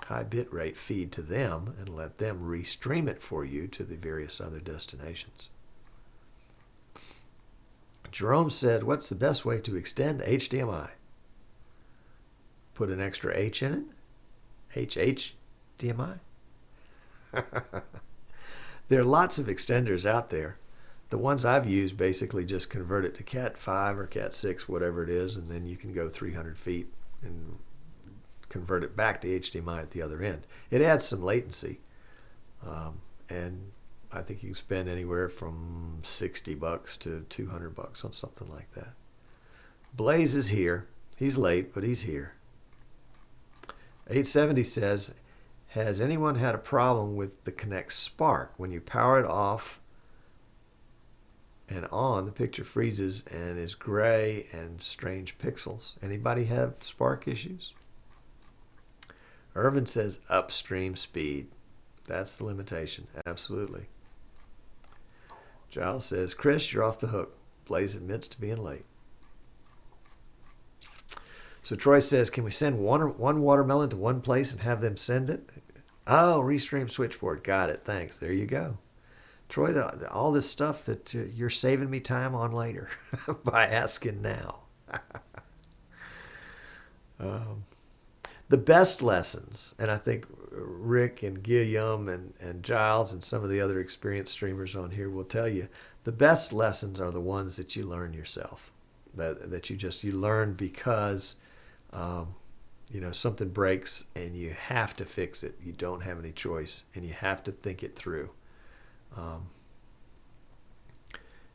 high bit rate feed to them and let them restream it for you to the various other destinations. Jerome said, what's the best way to extend HDMI? Put an extra H in it? HDMI? There are lots of extenders out there. The ones I've used basically just convert it to Cat 5 or Cat 6, whatever it is, and then you can go 300 feet and convert it back to HDMI at the other end. It adds some latency, and I think you can spend anywhere from $60 to $200 on something like that. Blaze is here. He's late, but he's here. 870 says, has anyone had a problem with the Kinect Spark? When you power it off and on, the picture freezes and is gray and strange pixels. Anybody have Spark issues? Irvin says upstream speed. That's the limitation. Absolutely. Giles says, Chris, you're off the hook. Blaze admits to being late. So Troy says, can we send one watermelon to one place and have them send it? Oh, Restream Switchboard. Got it. Thanks. There you go. Troy, all this stuff that you're saving me time on later by asking now. The best lessons, and I think Rick and Guillaume and Giles and some of the other experienced streamers on here will tell you, the best lessons are the ones that you learn yourself, that you learn because something breaks and you have to fix it. You don't have any choice, and you have to think it through.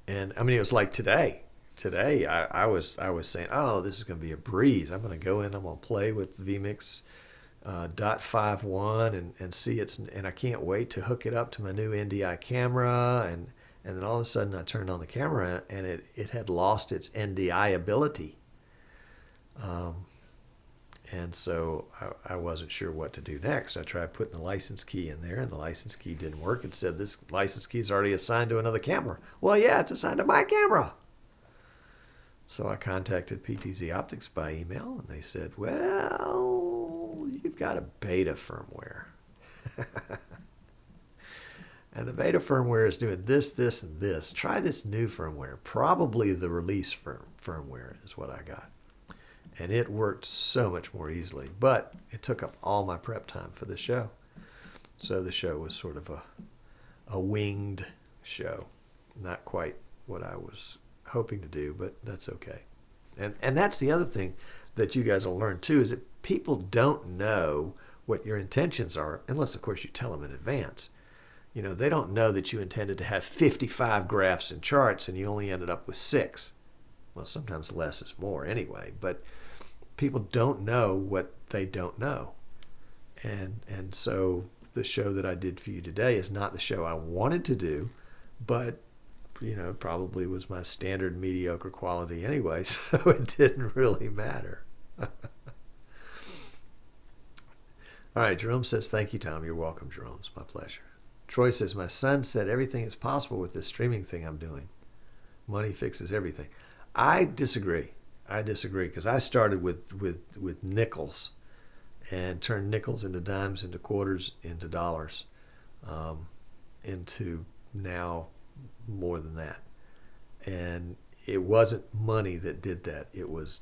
And I mean, it was like today. Today, I was saying, oh, this is going to be a breeze. I'm going to go in, I'm going to play with vMix .51 and see and I can't wait to hook it up to my new NDI camera. And then all of a sudden I turned on the camera and it had lost its NDI ability. And so I wasn't sure what to do next. I tried putting the license key in there, and the license key didn't work. It said this license key is already assigned to another camera. Well, yeah, it's assigned to my camera. So I contacted PTZ Optics by email, and they said, well, you've got a beta firmware. And the beta firmware is doing this, this, and this. Try this new firmware. Probably the release firmware is what I got. And it worked so much more easily. But it took up all my prep time for the show. So the show was sort of a winged show. Not quite what I was hoping to do, but that's okay. And that's the other thing that you guys will learn too, is that people don't know what your intentions are, unless, of course, you tell them in advance. You know, they don't know that you intended to have 55 graphs and charts and you only ended up with 6. Well, sometimes less is more anyway, but people don't know what they don't know. And so the show that I did for you today is not the show I wanted to do, but you know, probably was my standard mediocre quality anyway, so it didn't really matter. All right, Jerome says, thank you, Tom. You're welcome, Jerome. It's my pleasure. Troy says, my son said everything is possible with this streaming thing I'm doing. Money fixes everything. I disagree. Because I started with nickels and turned nickels into dimes, into quarters, into dollars, into now more than that. And it wasn't money that did that. It was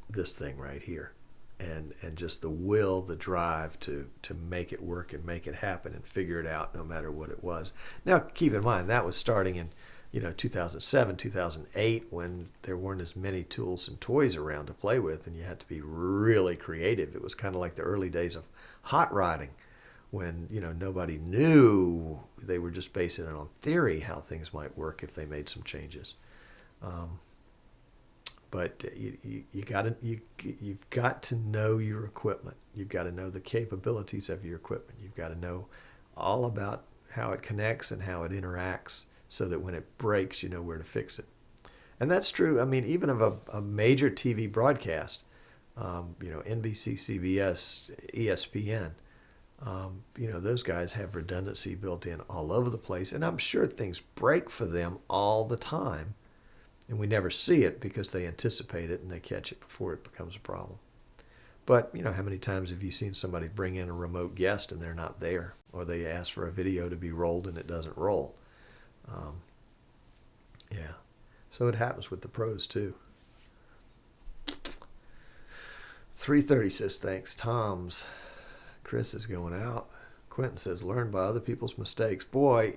this thing right here. And just the will, the drive to make it work and make it happen and figure it out no matter what it was. Now, keep in mind, that was starting in 2007, 2008, when there weren't as many tools and toys around to play with, and you had to be really creative. It was kind of like the early days of hot rodding, when nobody knew. They were just basing it on theory how things might work if they made some changes. But you've got to know your equipment. You've got to know the capabilities of your equipment. You've got to know all about how it connects and how it interacts, so that when it breaks, you know where to fix it. And that's true. I mean, even of a major TV broadcast, NBC, CBS, ESPN. Those guys have redundancy built in all over the place, and I'm sure things break for them all the time. And we never see it because they anticipate it and they catch it before it becomes a problem. But, how many times have you seen somebody bring in a remote guest and they're not there? Or they ask for a video to be rolled and it doesn't roll? Yeah. So it happens with the pros too. 330 says, thanks, Tom's. Chris is going out. Quentin says, learn by other people's mistakes. Boy,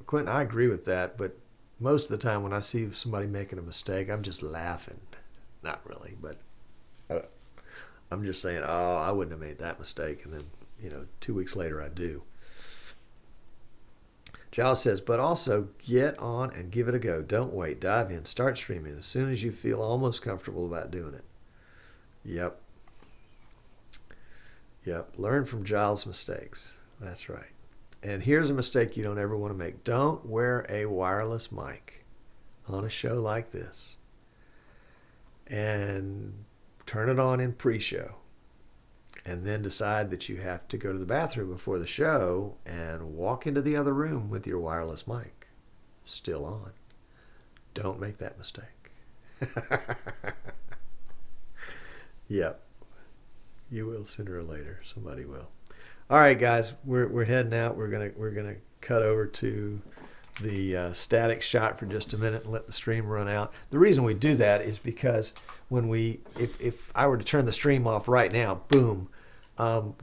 Quentin, I agree with that, but most of the time when I see somebody making a mistake, I'm just laughing. Not really, but I'm just saying, oh, I wouldn't have made that mistake. And then, 2 weeks later, I do. Giles says, but also get on and give it a go. Don't wait. Dive in. Start streaming as soon as you feel almost comfortable about doing it. Yep. Learn from Giles' mistakes. That's right. And here's a mistake you don't ever want to make. Don't wear a wireless mic on a show like this and turn it on in pre-show and then decide that you have to go to the bathroom before the show and walk into the other room with your wireless mic still on. Don't make that mistake. Yep. You will sooner or later. Somebody will. All right, guys, we're heading out. We're gonna cut over to the static shot for just a minute and let the stream run out. The reason we do that is because when if I were to turn the stream off right now, boom,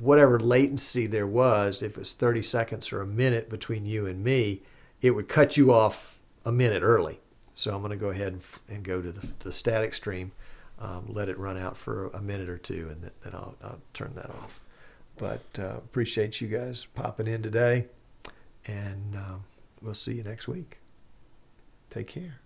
whatever latency there was, if it was 30 seconds or a minute between you and me, it would cut you off a minute early. So I'm going to go ahead and go to the static stream, let it run out for a minute or two, and then I'll turn that off. But appreciate you guys popping in today, and we'll see you next week. Take care.